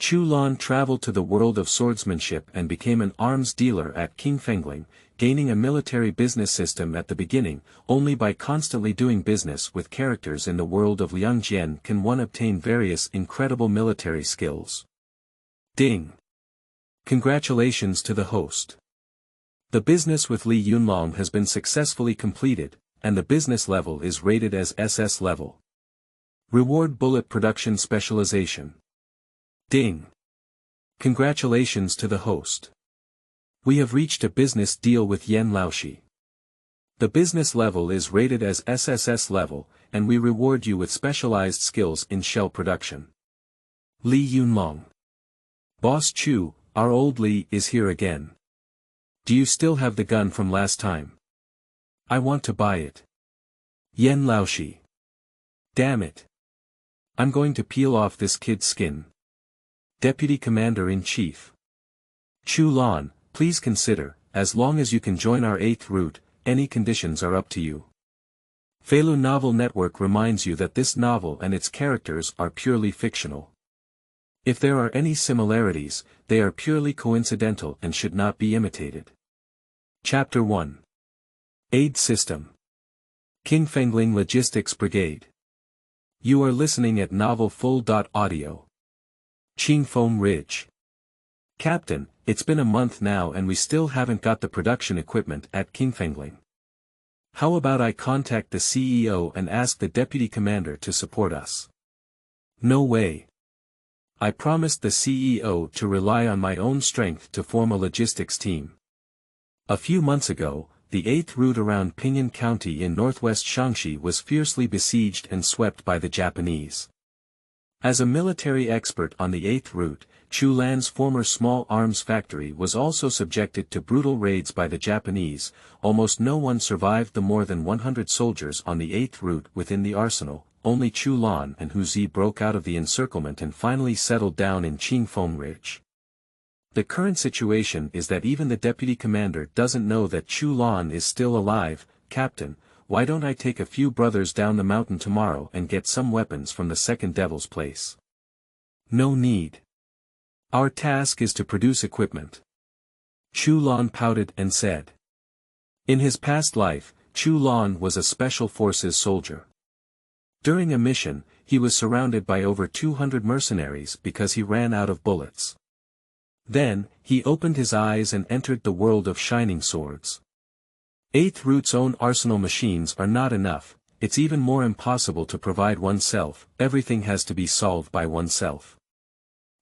Chu Lan traveled to the world of swordsmanship and became an arms dealer at Qingfengling, gaining a military business system at the beginning. Only by constantly doing business with characters in the world of Liangjian can one obtain various incredible military skills. Ding! Congratulations to the host. The business with Li Yunlong has been successfully completed, and the business level is rated as SS level. Reward bullet production specialization. Ding! Congratulations to the host. We have reached a business deal with Yan Laoshi. The business level is rated as SSS level, and we reward you with specialized skills in shell production. Li Yunlong. Boss Chu, our old Li is here again. Do you still have the gun from last time? I want to buy it. Yan Laoshi. Damn it. I'm going to peel off this kid's skin. Deputy Commander-in-Chief. Chu Lan, please consider, as long as you can join our 8th route, any conditions are up to you. Feilu Novel Network reminds you that this novel and its characters are purely fictional. If there are any similarities, they are purely coincidental and should not be imitated. Chapter 1. Aid System. Qingfengling Logistics Brigade. You are listening at novelfull.audio. Qingfeng Ridge. Captain, it's been a month now and we still haven't got the production equipment at Qingfengling. How about I contact the CEO and ask the deputy commander to support us? No way. I promised the CEO to rely on my own strength to form a logistics team. A few months ago, the 8th route around Pinyin County in northwest Shaanxi was fiercely besieged and swept by the Japanese. As a military expert on the 8th route, Chu Lan's former small arms factory was also subjected to brutal raids by the Japanese. Almost no one survived the more than 100 soldiers on the 8th route within the arsenal. Only Chu Lan and Hu Zi broke out of the encirclement and finally settled down in Qingfeng Ridge. The current situation is that even the deputy commander doesn't know that Chu Lan is still alive. Captain, why don't I take a few brothers down the mountain tomorrow and get some weapons from the second devil's place? No need. Our task is to produce equipment. Chu Lan pouted and said. In his past life, Chu Lan was a special forces soldier. During a mission, he was surrounded by over 200 mercenaries because he ran out of bullets. Then, he opened his eyes and entered the world of shining swords. 8th Route's own arsenal machines are not enough, it's even more impossible to provide oneself, everything has to be solved by oneself.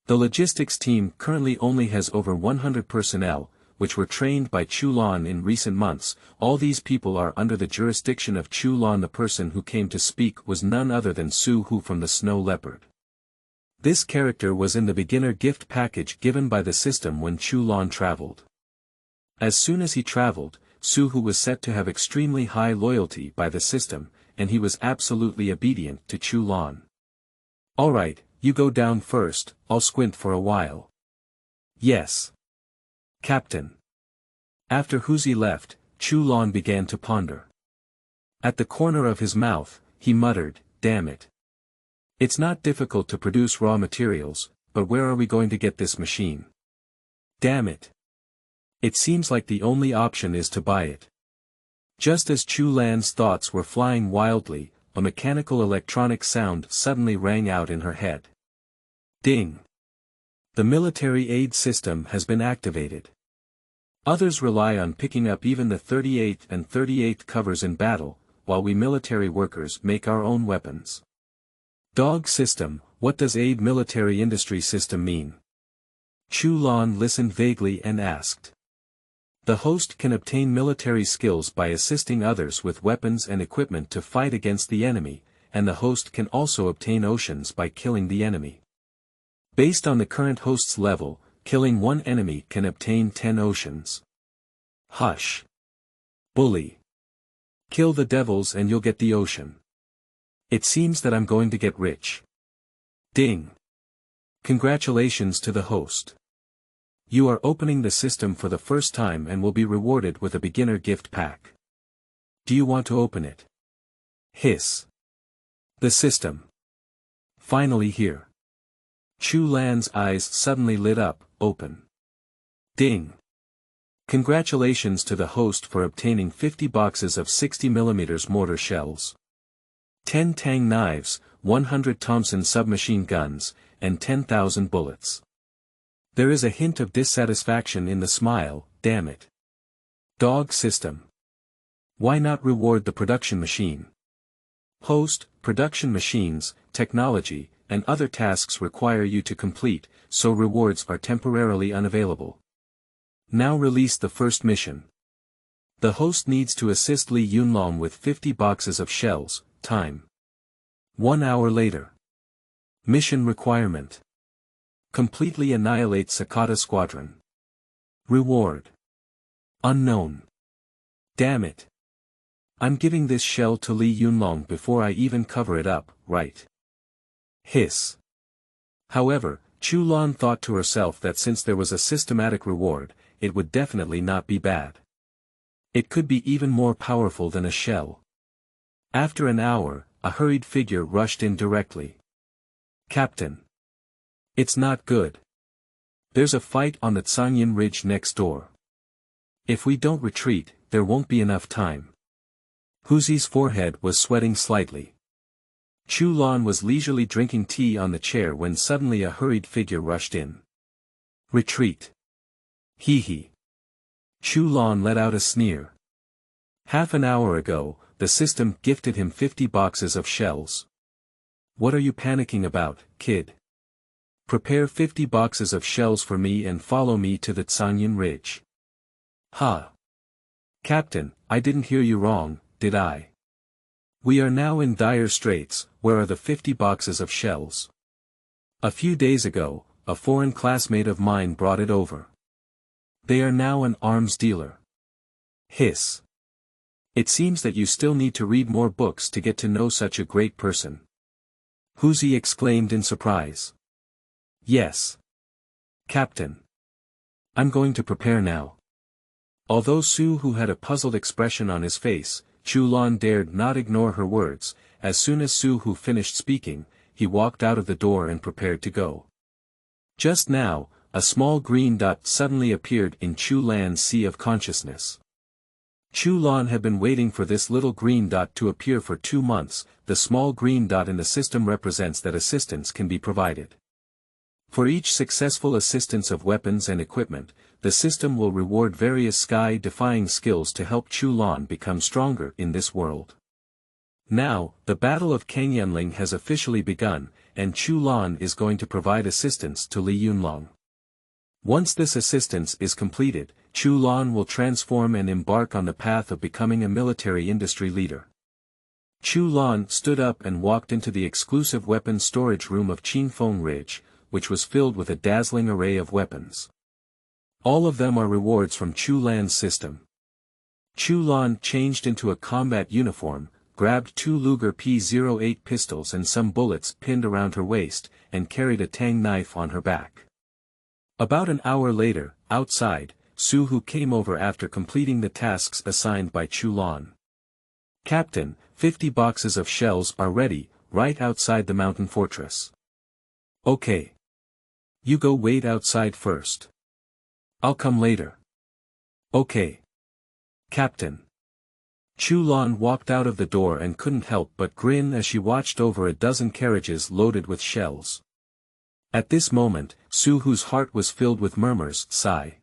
The logistics team currently only has over 100 personnel, which were trained by Chu Lan in recent months. All these people are under the jurisdiction of Chu Lan. The person who came to speak was none other than Su Hu from the Snow Leopard. This character was in the beginner gift package given by the system when Chu Lan traveled. As soon as he traveled, Su Hu was said to have extremely high loyalty by the system, and he was absolutely obedient to Chu Lan. Alright, you go down first, I'll squint for a while. Yes. Captain. After Hu Zi left, Chu Lan began to ponder. At the corner of his mouth, he muttered, damn it. It's not difficult to produce raw materials, but where are we going to get this machine? Damn it. It seems like the only option is to buy it. Just as Chu Lan's thoughts were flying wildly, a mechanical electronic sound suddenly rang out in her head. Ding. The military aid system has been activated. Others rely on picking up even the 38th and 38th covers in battle, while we military workers make our own weapons. Dog system, what does aid military industry system mean? Chu Lan listened vaguely and asked. The host can obtain military skills by assisting others with weapons and equipment to fight against the enemy, and the host can also obtain oceans by killing the enemy. Based on the current host's level, killing one enemy can obtain 10 oceans. Hush. Bully. Kill the devils and you'll get the ocean. It seems that I'm going to get rich. Ding. Congratulations to the host. You are opening the system for the first time and will be rewarded with a beginner gift pack. Do you want to open it? Hiss. The system. Finally here. Chu Lan's eyes suddenly lit up, open. Ding! Congratulations to the host for obtaining 50 boxes of 60mm mortar shells, 10 tang knives, 100 Thompson submachine guns, and 10,000 bullets. There is a hint of dissatisfaction in the smile, damn it. Dog system. Why not reward the production machine? Host, production machines, technology, and other tasks require you to complete, so rewards are temporarily unavailable. Now release the first mission. The host needs to assist Li Yunlong with 50 boxes of shells, time. 1 hour later. Mission requirement. Completely annihilate Sakata Squadron. Reward. Unknown. Damn it. I'm giving this shell to Li Yunlong before I even cover it up, right? Hiss. However, Chu Lan thought to herself that since there was a systematic reward, it would definitely not be bad. It could be even more powerful than a shell. After an hour, a hurried figure rushed in directly. Captain. It's not good. There's a fight on the Zhangyan Ridge next door. If we don't retreat, there won't be enough time. Huzi's forehead was sweating slightly. Chu Lan was leisurely drinking tea on the chair when suddenly a hurried figure rushed in. Retreat. Hee hee. Chu Lan let out a sneer. Half an hour ago, the system gifted him 50 boxes of shells. What are you panicking about, kid? Prepare 50 boxes of shells for me and follow me to the Zhangyan Ridge. Ha! Captain, I didn't hear you wrong, did I? We are now in dire straits. Where are the 50 boxes of shells? A few days ago, a foreign classmate of mine brought it over. They are now an arms dealer. Hiss. It seems that you still need to read more books to get to know such a great person. Huzi exclaimed in surprise. Yes. Captain. I'm going to prepare now. Although Su Hu had a puzzled expression on his face, Chu Lan dared not ignore her words. As soon as Su Hu finished speaking, he walked out of the door and prepared to go. Just now, a small green dot suddenly appeared in Chu Lan's sea of consciousness. Chu Lan had been waiting for this little green dot to appear for 2 months. The small green dot in the system represents that assistance can be provided. For each successful assistance of weapons and equipment, the system will reward various sky-defying skills to help Chu Lan become stronger in this world. Now, the Battle of Qingfengling has officially begun, and Chu Lan is going to provide assistance to Li Yunlong. Once this assistance is completed, Chu Lan will transform and embark on the path of becoming a military industry leader. Chu Lan stood up and walked into the exclusive weapons storage room of Qingfeng Ridge, which was filled with a dazzling array of weapons. All of them are rewards from Chu Lan's system. Chu Lan changed into a combat uniform, grabbed 2 Luger P08 pistols and some bullets pinned around her waist, and carried a tang knife on her back. About an hour later, outside, Su Hu came over after completing the tasks assigned by Chu Lan. Captain, 50 boxes of shells are ready, right outside the mountain fortress. Okay. You go wait outside first. I'll come later. Okay. Captain. Chu Lan walked out of the door and couldn't help but grin as she watched over a dozen carriages loaded with shells. At this moment, Su Hu's heart was filled with murmurs, sigh.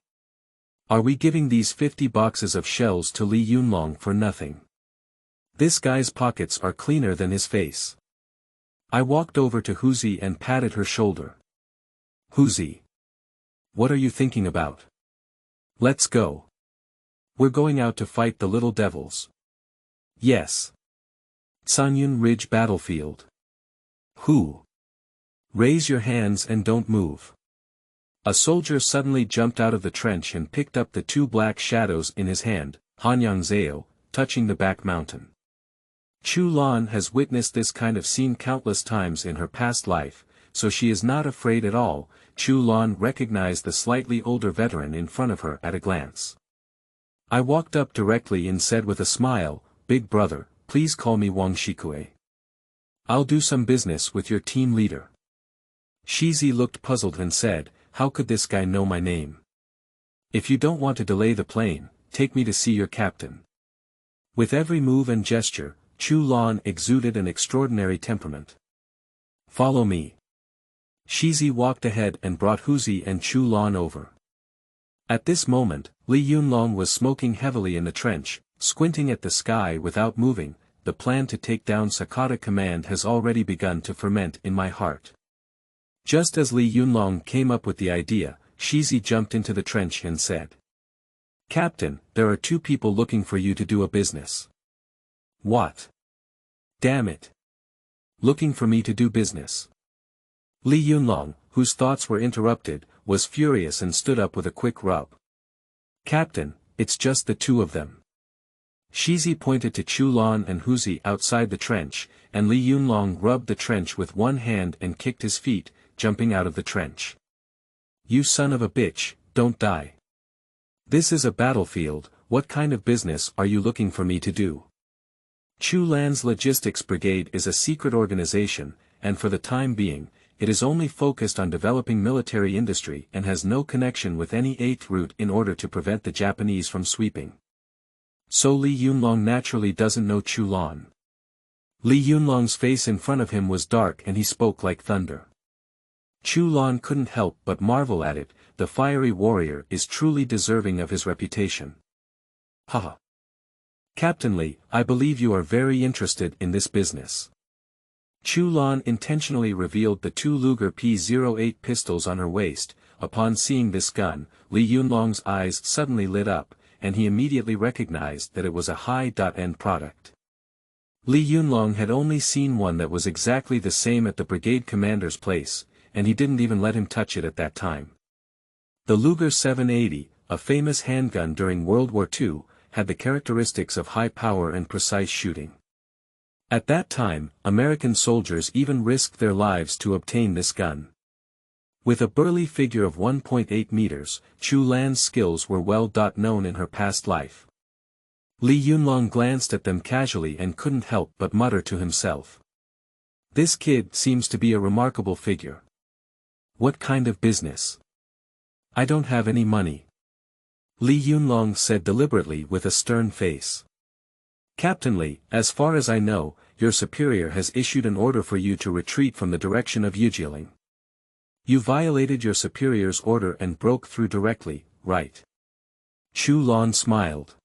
Are we giving these 50 boxes of shells to Li Yunlong for nothing? This guy's pockets are cleaner than his face. I walked over to Huzi and patted her shoulder. Huzi. What are you thinking about? Let's go. We're going out to fight the little devils. Yes. Zhangyan Ridge battlefield. Who? Raise your hands and don't move. A soldier suddenly jumped out of the trench and picked up the 2 black shadows in his hand, Hanyang Zao, touching the back mountain. Chu Lan has witnessed this kind of scene countless times in her past life, so she is not afraid at all. Chu Lan recognized the slightly older veteran in front of her at a glance. I walked up directly and said with a smile, Big brother, please call me Wang Shikue. I'll do some business with your team leader. Shizi looked puzzled and said, "How could this guy know my name? If you don't want to delay the plane, take me to see your captain." With every move and gesture, Chu Lan exuded an extraordinary temperament. "Follow me." Shizi walked ahead and brought Huzi and Chu Lan over. At this moment, Li Yunlong was smoking heavily in the trench, squinting at the sky without moving. "The plan to take down Sakata command has already begun to ferment in my heart." Just as Li Yunlong came up with the idea, Shizi jumped into the trench and said, "Captain, there are two people looking for you to do a business." "What? Damn it. Looking for me to do business?" Li Yunlong, whose thoughts were interrupted, was furious and stood up with a quick rub. "Captain, it's just the two of them." Shizi pointed to Chu Lan and Huzi outside the trench, and Li Yunlong rubbed the trench with one hand and kicked his feet, jumping out of the trench. "You son of a bitch, don't die. This is a battlefield, what kind of business are you looking for me to do?" Chu Lan's logistics brigade is a secret organization, and for the time being, it is only focused on developing military industry and has no connection with any 8th route in order to prevent the Japanese from sweeping. So Li Yunlong naturally doesn't know Chu Lan. Li Yunlong's face in front of him was dark and he spoke like thunder. Chu Lan couldn't help but marvel at it. The fiery warrior is truly deserving of his reputation. Haha. "Captain Li, I believe you are very interested in this business." Chu Lan intentionally revealed the two Luger P08 pistols on her waist. Upon seeing this gun, Li Yunlong's eyes suddenly lit up, and he immediately recognized that it was a high-end product. Li Yunlong had only seen one that was exactly the same at the brigade commander's place, and he didn't even let him touch it at that time. The Luger 780, a famous handgun during World War II, had the characteristics of high power and precise shooting. At that time, American soldiers even risked their lives to obtain this gun. With a burly figure of 1.8 meters, Chu Lan's skills were well known in her past life. Li Yunlong glanced at them casually and couldn't help but mutter to himself. "This kid seems to be a remarkable figure. What kind of business?" "I don't have any money," Li Yunlong said deliberately with a stern face. "Captain Li, as far as I know, your superior has issued an order for you to retreat from the direction of Yujieling. You violated your superior's order and broke through directly, right?" Chu Lan smiled.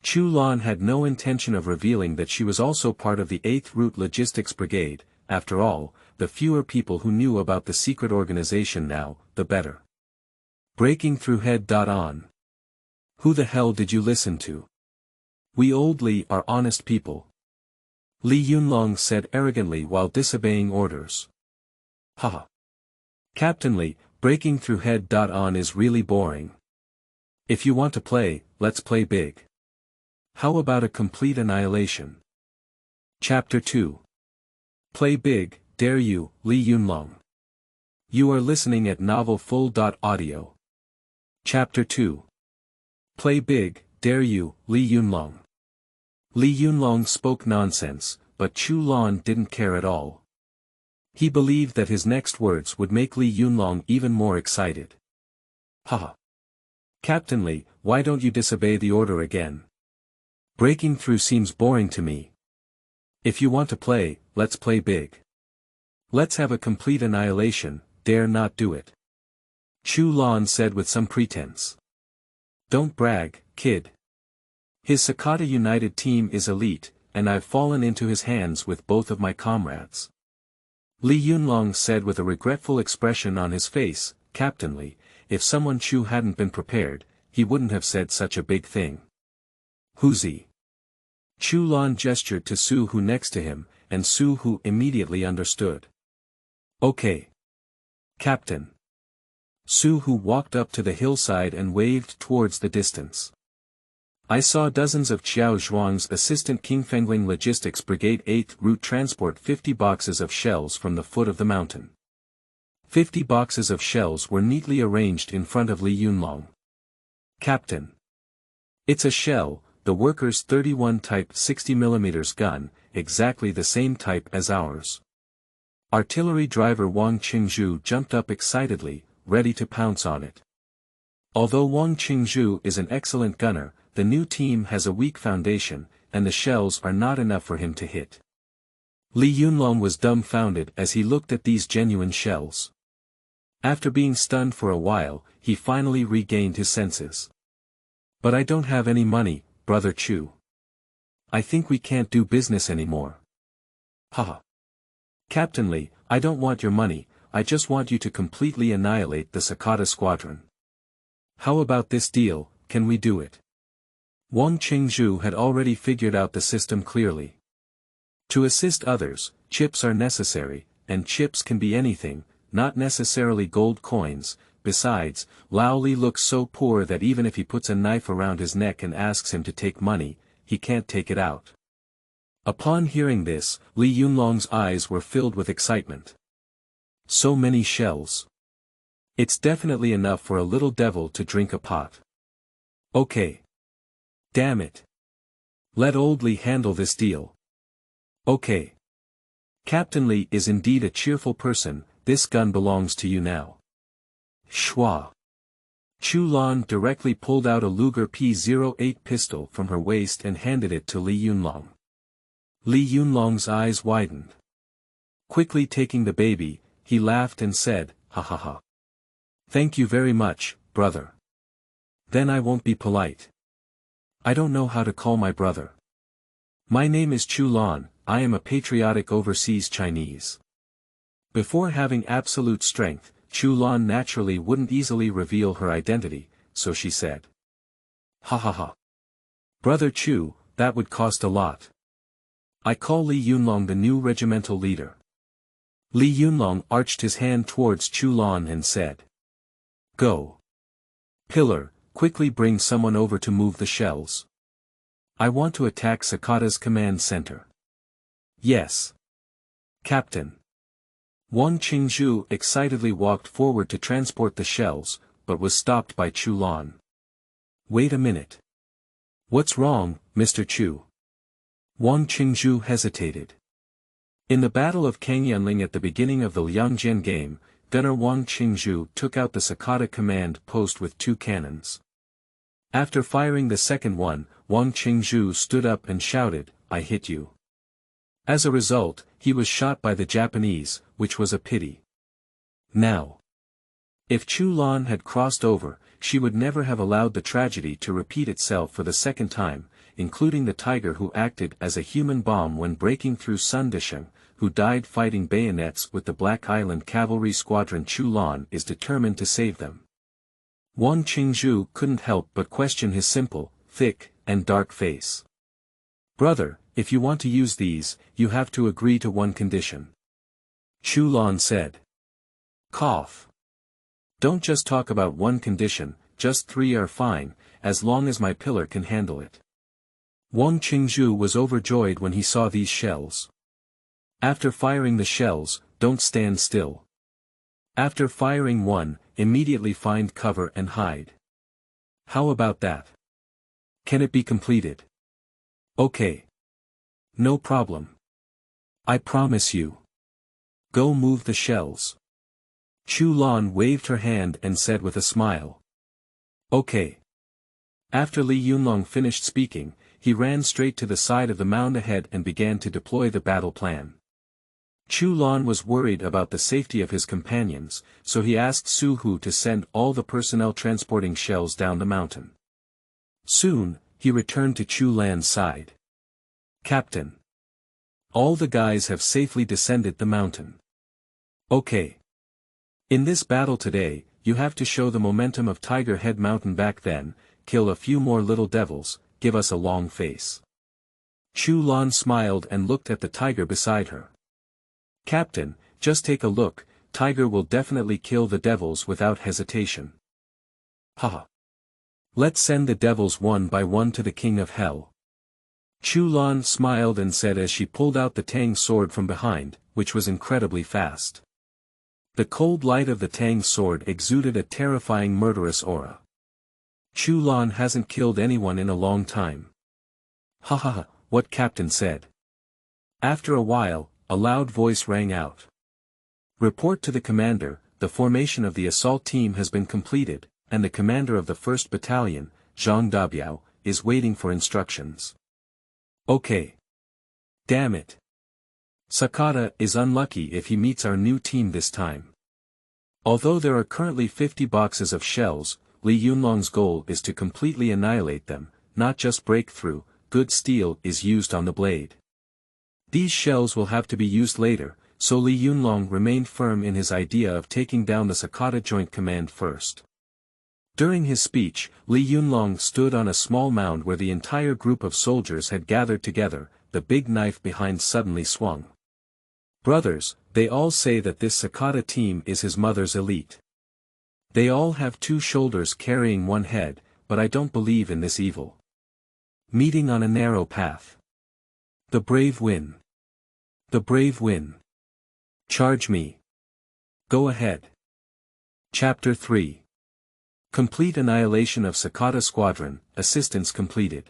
Chu Lan had no intention of revealing that she was also part of the 8th Route Logistics Brigade. After all, the fewer people who knew about the secret organization now, the better. Breaking through head-on. "Who the hell did you listen to? We old Li are honest people," Li Yunlong said arrogantly while disobeying orders. "Haha. Captain Li, breaking through head-on is really boring. If you want to play, let's play big. How about a complete annihilation?" Chapter 2. Play big, dare you, Li Yunlong. You are listening at Novel Full.audio. Chapter 2. Play big, dare you, Li Yunlong. Li Yunlong spoke nonsense, but Chu Lan didn't care at all. He believed that his next words would make Li Yunlong even more excited. "Haha. Captain Li, why don't you disobey the order again? Breaking through seems boring to me. If you want to play, let's play big. Let's have a complete annihilation, dare not do it," Chu Lan said with some pretense. "Don't brag, kid. His Sakata United team is elite, and I've fallen into his hands with both of my comrades," Li Yunlong said with a regretful expression on his face. "Captain Li, if someone Chu hadn't been prepared, he wouldn't have said such a big thing." "Huzi." Chu Lan gestured to Su Hu next to him, and Su Hu immediately understood. "Okay. Captain." Su Hu walked up to the hillside and waved towards the distance. "I saw dozens of Xiao Zhuang's assistant Qingfengling Logistics Brigade 8th Route transport 50 boxes of shells from the foot of the mountain." 50 boxes of shells were neatly arranged in front of Li Yunlong. "Captain. It's a shell, the worker's 31 Type 60mm gun, exactly the same type as ours." Artillery driver Wang Qingzhu jumped up excitedly, ready to pounce on it. Although Wang Qingzhu is an excellent gunner, the new team has a weak foundation, and the shells are not enough for him to hit. Li Yunlong was dumbfounded as he looked at these genuine shells. After being stunned for a while, he finally regained his senses. But I don't have any money, brother Chu. I think we can't do business anymore. Haha. Captain Li, I don't want your money, I just want you to completely annihilate the Sakata squadron. How about this deal, can we do it? Wang Qingzhu had already figured out the system clearly. To assist others, chips are necessary, and chips can be anything, not necessarily gold coins. Besides, Lao Li looks so poor that even if he puts a knife around his neck and asks him to take money, he can't take it out. Upon hearing this, Li Yunlong's eyes were filled with excitement. So many shells. It's definitely enough for a little devil to drink a pot. Okay. Damn it. Let old Li handle this deal. Okay. Captain Li is indeed a cheerful person, this gun belongs to you now. Shwa. Chu Lan directly pulled out a Luger P08 pistol from her waist and handed it to Li Yunlong. Li Yunlong's eyes widened. Quickly taking the baby, he laughed and said, ha ha ha. Thank you very much, brother. Then I won't be polite. I don't know how to call my brother. My name is Chu Lan, I am a patriotic overseas Chinese. Before having absolute strength, Chu Lan naturally wouldn't easily reveal her identity, so she said. Ha ha ha. Brother Chu, that would cost a lot. I call Li Yunlong the new regimental leader. Li Yunlong arched his hand towards Chu Lan and said. Go. Pillar, quickly bring someone over to move the shells. I want to attack Sakata's command center. Yes. Captain. Wang Qingzhu excitedly walked forward to transport the shells, but was stopped by Chu Lan. Wait a minute. What's wrong, Mr. Chu? Wang Qingzhu hesitated. In the Battle of Qingfengling at the beginning of the Liangjian game, gunner Wang Qingzhu took out the Sakata command post with 2 cannons. After firing the second one, Wang Qingzhu stood up and shouted, I hit you. As a result, he was shot by the Japanese, which was a pity. Now, if Chu Lan had crossed over, she would never have allowed the tragedy to repeat itself for the second time, including the tiger who acted as a human bomb when breaking through Sundisheng, who died fighting bayonets with the Black Island Cavalry Squadron. Chu Lan is determined to save them. Wang Qingzhu couldn't help but question his simple, thick, and dark face. Brother, if you want to use these, you have to agree to one condition. Chu Lan said. Cough. Don't just talk about one condition, just 3 are fine, as long as my pillar can handle it. Wang Qingzhu was overjoyed when he saw these shells. After firing the shells, don't stand still. After firing one, immediately find cover and hide. How about that? Can it be completed? Okay. No problem. I promise you. Go move the shells. Chu Lan waved her hand and said with a smile. Okay. After Li Yunlong finished speaking, he ran straight to the side of the mound ahead and began to deploy the battle plan. Chu Lan was worried about the safety of his companions, so he asked Su Hu to send all the personnel transporting shells down the mountain. Soon, he returned to Chu Lan's side. Captain. All the guys have safely descended the mountain. Okay. In this battle today, you have to show the momentum of Tiger Head Mountain. Back then, kill a few more little devils, give us a long face. Chu Lan smiled and looked at the tiger beside her. Captain, just take a look, Tiger will definitely kill the devils without hesitation. Haha. Let's send the devils one by one to the King of Hell. Chu Lan smiled and said as she pulled out the Tang sword from behind, which was incredibly fast. The cold light of the Tang sword exuded a terrifying murderous aura. Chu Lan hasn't killed anyone in a long time. Haha, what Captain said. After a while, a loud voice rang out. Report to the commander, the formation of the assault team has been completed, and the commander of the 1st Battalion, Zhang Dabiao, is waiting for instructions. Okay. Damn it. Sakata is unlucky if he meets our new team this time. Although there are currently 50 boxes of shells, Li Yunlong's goal is to completely annihilate them, not just break through. Good steel is used on the blade. These shells will have to be used later, so Li Yunlong remained firm in his idea of taking down the Sakata Joint Command first. During his speech, Li Yunlong stood on a small mound where the entire group of soldiers had gathered together. The big knife behind suddenly swung. Brothers, they all say that this Sakata team is his mother's elite. They all have 2 shoulders carrying 1 head, but I don't believe in this evil. Meeting on a narrow path. The brave win. The brave win. Charge me. Go ahead. Chapter 3. Complete annihilation of Sakata Squadron, assistance completed.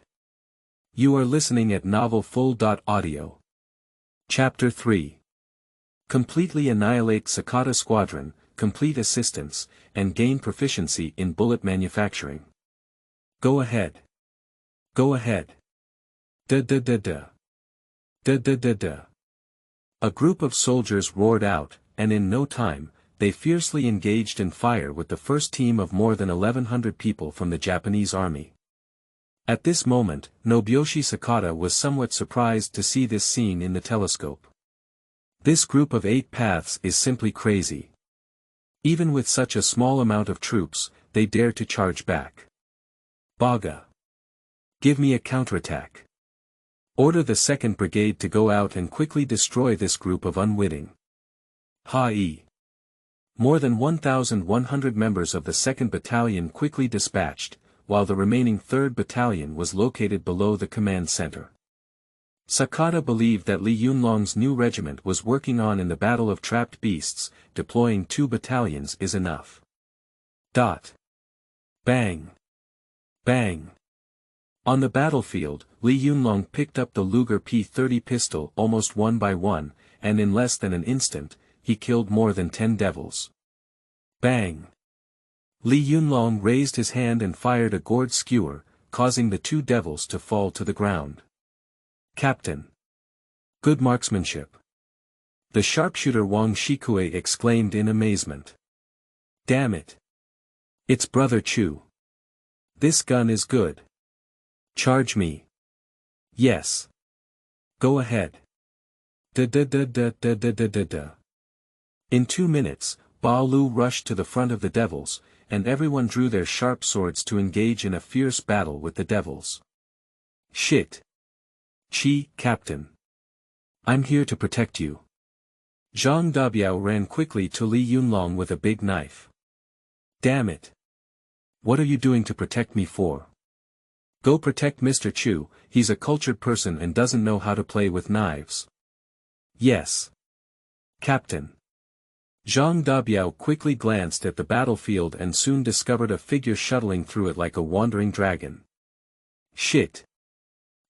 You are listening at novelfull.audio. Chapter 3. Completely annihilate Sakata Squadron, complete assistance, and gain proficiency in bullet manufacturing. Go ahead. Go ahead. Da-da-da-da. Da-da-da-da. A group of soldiers roared out, and in no time, they fiercely engaged in fire with the first team of more than 1,100 people from the Japanese army. At this moment, Nobuyoshi Sakata was somewhat surprised to see this scene in the telescope. This group of 8 paths is simply crazy. Even with such a small amount of troops, they dare to charge back. Baga. Give me a counterattack. Order the 2nd Brigade to go out and quickly destroy this group of unwitting. Ha-e. More than 1,100 members of the 2nd Battalion quickly dispatched, while the remaining 3rd Battalion was located below the command center. Sakata believed that Li Yunlong's new regiment was working on in the Battle of Trapped Beasts. Deploying 2 battalions is enough. Bang. Bang. On the battlefield, Li Yunlong picked up the Luger P-30 pistol almost one by one, and in less than an instant, he killed more than 10 devils. Bang. Li Yunlong raised his hand and fired a gourd skewer, causing the 2 devils to fall to the ground. Captain. Good marksmanship. The sharpshooter Wang Shikue exclaimed in amazement. Damn it. It's Brother Chu. This gun is good. Charge me. Yes. Go ahead. Da-da-da-da-da-da-da-da. In 2 minutes, Ba Lu rushed to the front of the devils, and everyone drew their sharp swords to engage in a fierce battle with the devils. Shit. Captain. I'm here to protect you. Zhang Dabiao ran quickly to Li Yunlong with a big knife. Damn it. What are you doing to protect me for? Go protect Mr. Chu, he's a cultured person and doesn't know how to play with knives. Yes. Captain. Zhang Dabiao quickly glanced at the battlefield and soon discovered a figure shuttling through it like a wandering dragon. Shit.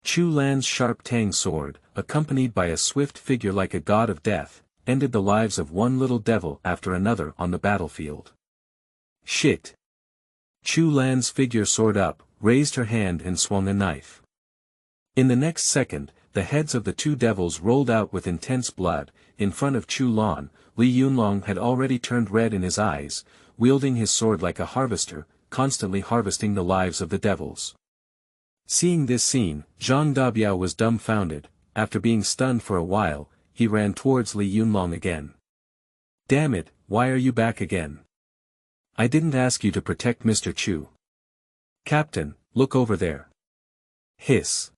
Chu Lan's sharp tang sword, accompanied by a swift figure like a god of death, ended the lives of one little devil after another on the battlefield. Shit. Chu Lan's figure soared up, raised her hand and swung a knife. In the next second, the heads of the 2 devils rolled out with intense blood. In front of Chu Lan, Li Yunlong had already turned red in his eyes, wielding his sword like a harvester, constantly harvesting the lives of the devils. Seeing this scene, Zhang Dabiao was dumbfounded. After being stunned for a while, he ran towards Li Yunlong again. Damn it, why are you back again? I didn't ask you to protect Mr. Chu. Captain, look over there. Hiss.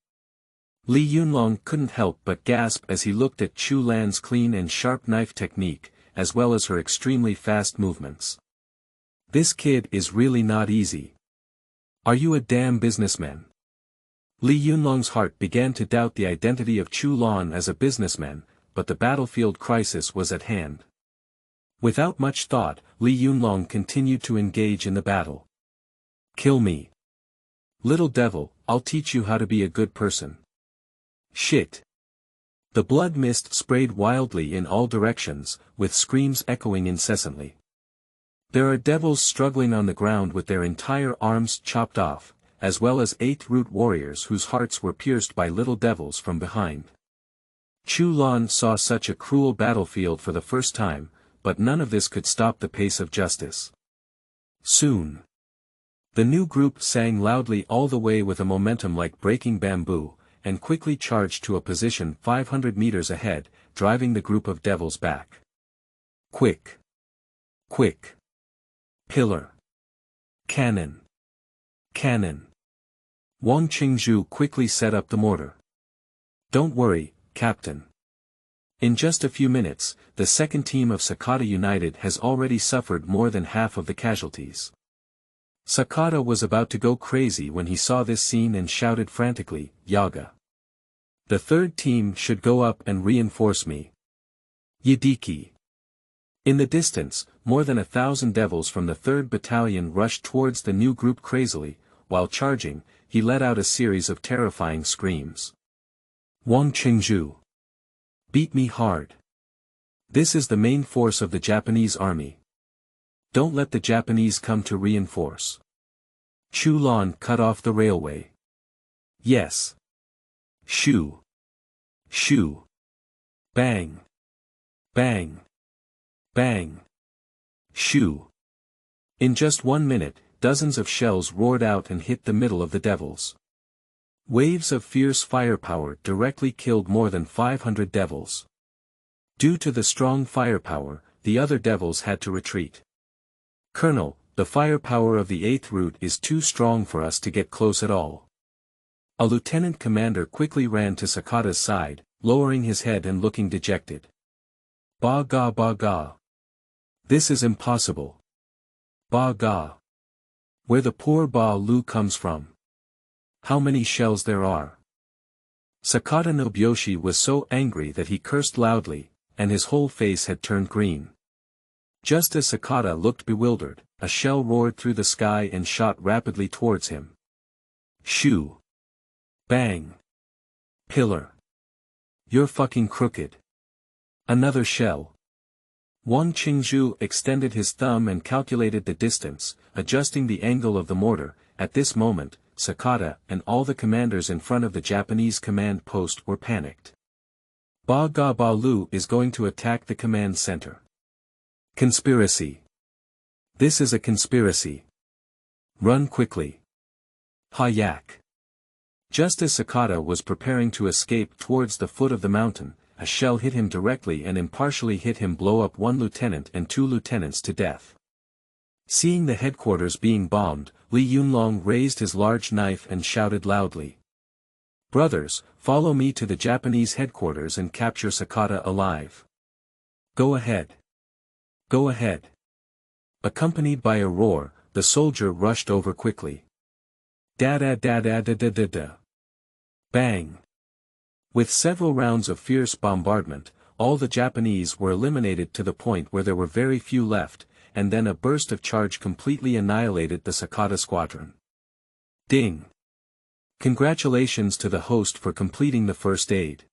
Li Yunlong couldn't help but gasp as he looked at Chu Lan's clean and sharp knife technique, as well as her extremely fast movements. This kid is really not easy. Are you a damn businessman? Li Yunlong's heart began to doubt the identity of Chu Lan as a businessman, but the battlefield crisis was at hand. Without much thought, Li Yunlong continued to engage in the battle. Kill me. Little devil, I'll teach you how to be a good person. Shit. The blood mist sprayed wildly in all directions, with screams echoing incessantly. There are devils struggling on the ground with their entire arms chopped off, as well as 8 root warriors whose hearts were pierced by little devils from behind. Chu Lan saw such a cruel battlefield for the first time, but none of this could stop the pace of justice. Soon, the new group sang loudly all the way with a momentum like breaking bamboo, and quickly charged to a position 500 meters ahead, driving the group of devils back. Quick! Quick! Pillar! Cannon! Cannon! Wang Qingzhu quickly set up the mortar. Don't worry, Captain. In just a few minutes, the second team of Sakata United has already suffered more than half of the casualties. Sakata was about to go crazy when he saw this scene and shouted frantically, Yaga. The third team should go up and reinforce me. Yidiki. In the distance, more than 1,000 devils from the 3rd Battalion rushed towards the new group crazily. While charging, he let out a series of terrifying screams. Wang Qingzhu. Beat me hard. This is the main force of the Japanese army. Don't let the Japanese come to reinforce. Chu Lan cut off the railway. Yes. Shoo. Shoo. Bang. Bang. Bang. Shoo. In just 1 minute, dozens of shells roared out and hit the middle of the devils. Waves of fierce firepower directly killed more than 500 devils. Due to the strong firepower, the other devils had to retreat. Colonel, the firepower of the 8th route is too strong for us to get close at all. A lieutenant commander quickly ran to Sakata's side, lowering his head and looking dejected. Ba ga ba ga. This is impossible. Ba ga. Where the poor Ba Lu comes from. How many shells there are. Sakata Nobuyoshi was so angry that he cursed loudly, and his whole face had turned green. Just as Sakata looked bewildered, a shell roared through the sky and shot rapidly towards him. Shoo. Bang. Pillar. You're fucking crooked. Another shell. Wang Qingzhu extended his thumb and calculated the distance, adjusting the angle of the mortar. At this moment, Sakata and all the commanders in front of the Japanese command post were panicked. Ba Ga Ba Lu is going to attack the command center. Conspiracy. This is a conspiracy. Run quickly. Ha-yak. Just as Sakata was preparing to escape towards the foot of the mountain, a shell hit him directly and impartially hit him, blow up 1 lieutenant and 2 lieutenants to death. Seeing the headquarters being bombed, Li Yunlong raised his large knife and shouted loudly. Brothers, follow me to the Japanese headquarters and capture Sakata alive. Go ahead. Go ahead. Accompanied by a roar, the soldier rushed over quickly. Da-da-da-da-da-da-da-da. Bang. With several rounds of fierce bombardment, all the Japanese were eliminated to the point where there were very few left, and then a burst of charge completely annihilated the Sakata squadron. Ding! Congratulations to the host for completing the first aid.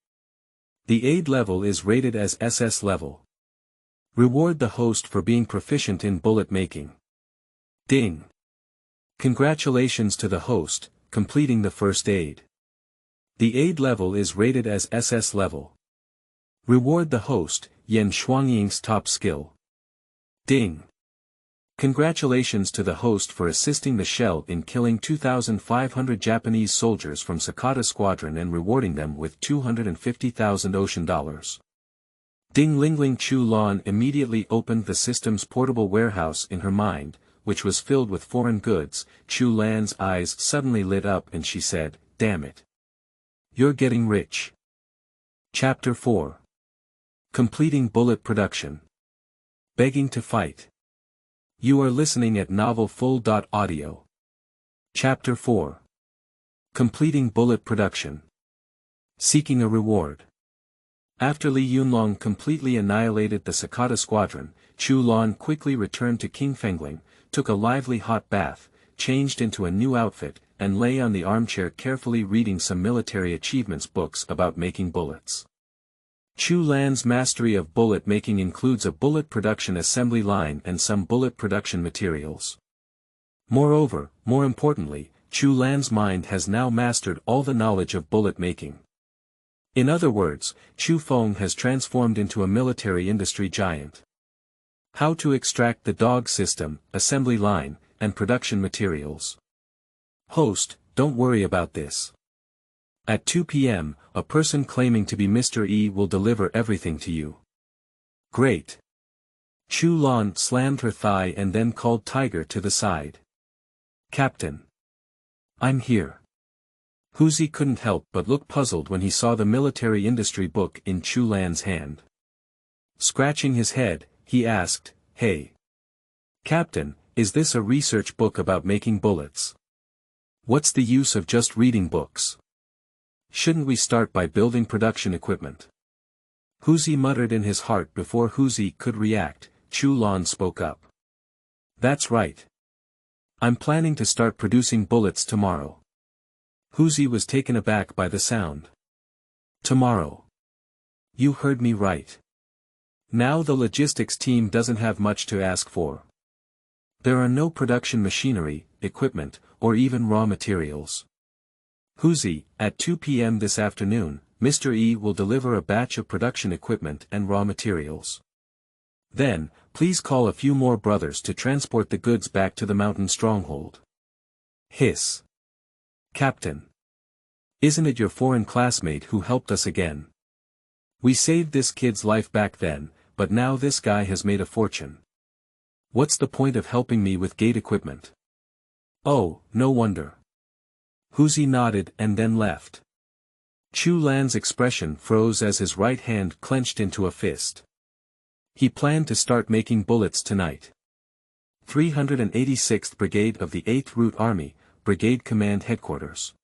The aid level is rated as SS level. Reward the host for being proficient in bullet making. Ding! Congratulations to the host, completing the first aid. The aid level is rated as SS level. Reward the host, Yan Shuangying's top skill. Ding! Congratulations to the host for assisting the shell in killing 2,500 Japanese soldiers from Sakata Squadron and rewarding them with 250,000 ocean dollars. Ding Lingling. Chu Lan immediately opened the system's portable warehouse in her mind, which was filled with foreign goods. Chu Lan's eyes suddenly lit up and she said, "Damn it. You're getting rich." Chapter 4. Completing bullet production. Begging to fight. You are listening at novelfull.audio. Chapter 4. Completing bullet production. Seeking a reward. After Li Yunlong completely annihilated the Sakata squadron, Chu Lan quickly returned to Qingfengling, took a lively hot bath, changed into a new outfit, and lay on the armchair carefully reading some military achievements books about making bullets. Chu Lan's mastery of bullet making includes a bullet production assembly line and some bullet production materials. Moreover, more importantly, Chu Lan's mind has now mastered all the knowledge of bullet making. In other words, Qingfeng has transformed into a military industry giant. How to extract the dog system, assembly line, and production materials. Host, don't worry about this. At 2 p.m., a person claiming to be Mr. E will deliver everything to you. Great. Chu Lan slammed her thigh and then called Tiger to the side. Captain. I'm here. Huzi couldn't help but look puzzled when he saw the military industry book in Chu Lan's hand. Scratching his head, he asked, "Hey. Captain, is this a research book about making bullets? What's the use of just reading books? Shouldn't we start by building production equipment?" Huzi muttered in his heart before Huzi could react. Chu Lan spoke up. That's right. I'm planning to start producing bullets tomorrow. Huzi was taken aback by the sound. Tomorrow. You heard me right. Now the logistics team doesn't have much to ask for. There are no production machinery, equipment, or even raw materials. Huzi, at 2 p.m. this afternoon, Mr. E will deliver a batch of production equipment and raw materials. Then, please call a few more brothers to transport the goods back to the mountain stronghold. Hiss. Captain. Isn't it your foreign classmate who helped us again? We saved this kid's life back then, but now this guy has made a fortune. What's the point of helping me with gate equipment? Oh, no wonder. Huzi nodded and then left. Chu Lan's expression froze as his right hand clenched into a fist. He planned to start making bullets tonight. 386th Brigade of the 8th Route Army, Brigade Command Headquarters.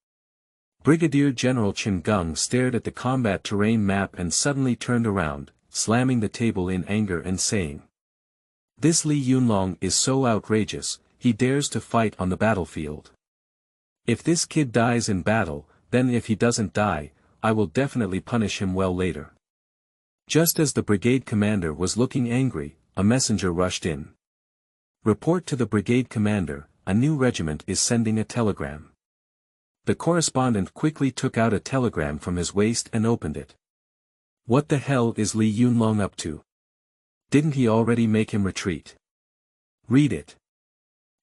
Brigadier General Qingfeng stared at the combat terrain map and suddenly turned around, slamming the table in anger and saying, "This Li Yunlong is so outrageous, he dares to fight on the battlefield. If this kid dies in battle, then if he doesn't die, I will definitely punish him well later." Just as the brigade commander was looking angry, a messenger rushed in. "Report to the brigade commander, a new regiment is sending a telegram." The correspondent quickly took out a telegram from his waist and opened it. What the hell is Li Yunlong up to? Didn't he already make him retreat? Read it.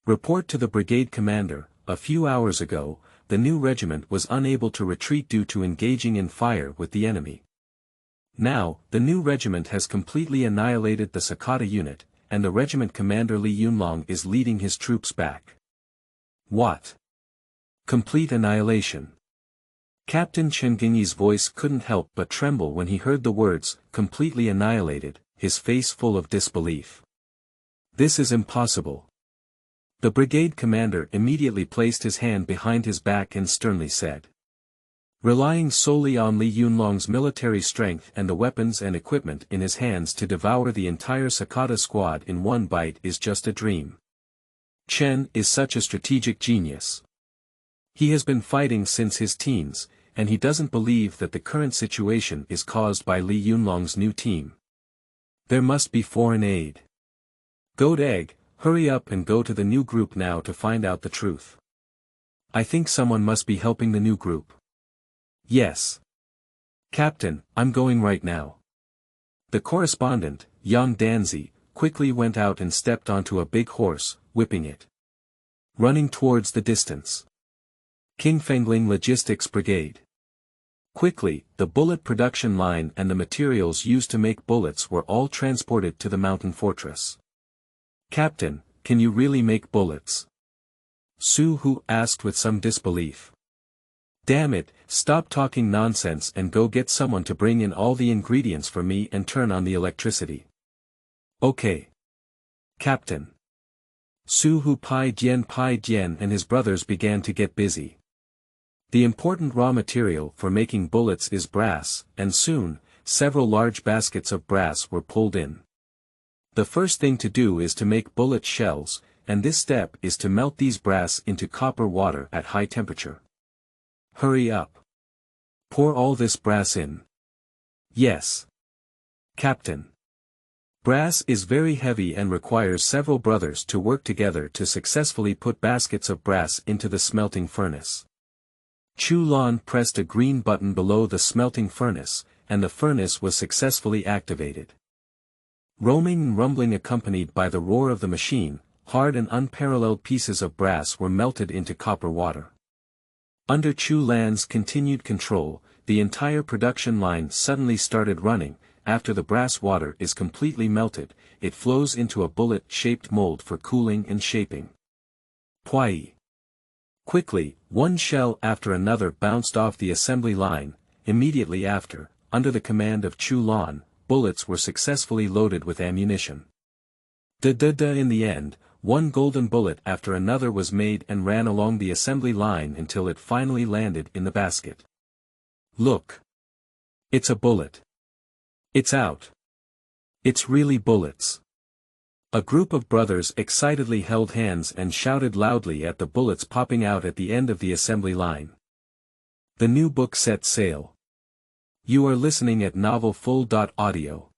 Report to the brigade commander, a few hours ago, the new regiment was unable to retreat due to engaging in fire with the enemy. Now, the new regiment has completely annihilated the Sakata unit, and the regiment commander Li Yunlong is leading his troops back. What? Complete annihilation. Captain Qingfeng's voice couldn't help but tremble when he heard the words, completely annihilated, his face full of disbelief. This is impossible. The brigade commander immediately placed his hand behind his back and sternly said, "Relying solely on Li Yunlong's military strength and the weapons and equipment in his hands to devour the entire Sakata squad in one bite is just a dream. Chen is such a strategic genius. He has been fighting since his teens, and he doesn't believe that the current situation is caused by Li Yunlong's new team. There must be foreign aid. Goat Egg, hurry up and go to the new group now to find out the truth. I think someone must be helping the new group." "Yes. Captain, I'm going right now." The correspondent, Yang Danzi, quickly went out and stepped onto a big horse, whipping it. Running towards the distance. Qingfengling Logistics Brigade. Quickly, the bullet production line and the materials used to make bullets were all transported to the mountain fortress. "Captain, can you really make bullets?" Su Hu asked with some disbelief. "Damn it, stop talking nonsense and go get someone to bring in all the ingredients for me and turn on the electricity." "Okay. Captain." Su Hu Pai Jian and his brothers began to get busy. The important raw material for making bullets is brass, and soon, several large baskets of brass were pulled in. The first thing to do is to make bullet shells, and this step is to melt these brass into copper water at high temperature. Hurry up. Pour all this brass in. Yes. Captain. Brass is very heavy and requires several brothers to work together to successfully put baskets of brass into the smelting furnace. Chu Lan pressed a green button below the smelting furnace, and the furnace was successfully activated. Roaming and rumbling accompanied by the roar of the machine, hard and unparalleled pieces of brass were melted into copper water. Under Chu Lan's continued control, the entire production line suddenly started running. After the brass water is completely melted, it flows into a bullet-shaped mold for cooling and shaping. Pwai! Quickly, one shell after another bounced off the assembly line. Immediately after, under the command of Chu Lan, bullets were successfully loaded with ammunition. In the end, one golden bullet after another was made and ran along the assembly line until it finally landed in the basket. Look! It's a bullet. It's out. It's really bullets. A group of brothers excitedly held hands and shouted loudly at the bullets popping out at the end of the assembly line. The new book set sail. You are listening at novelfull.audio.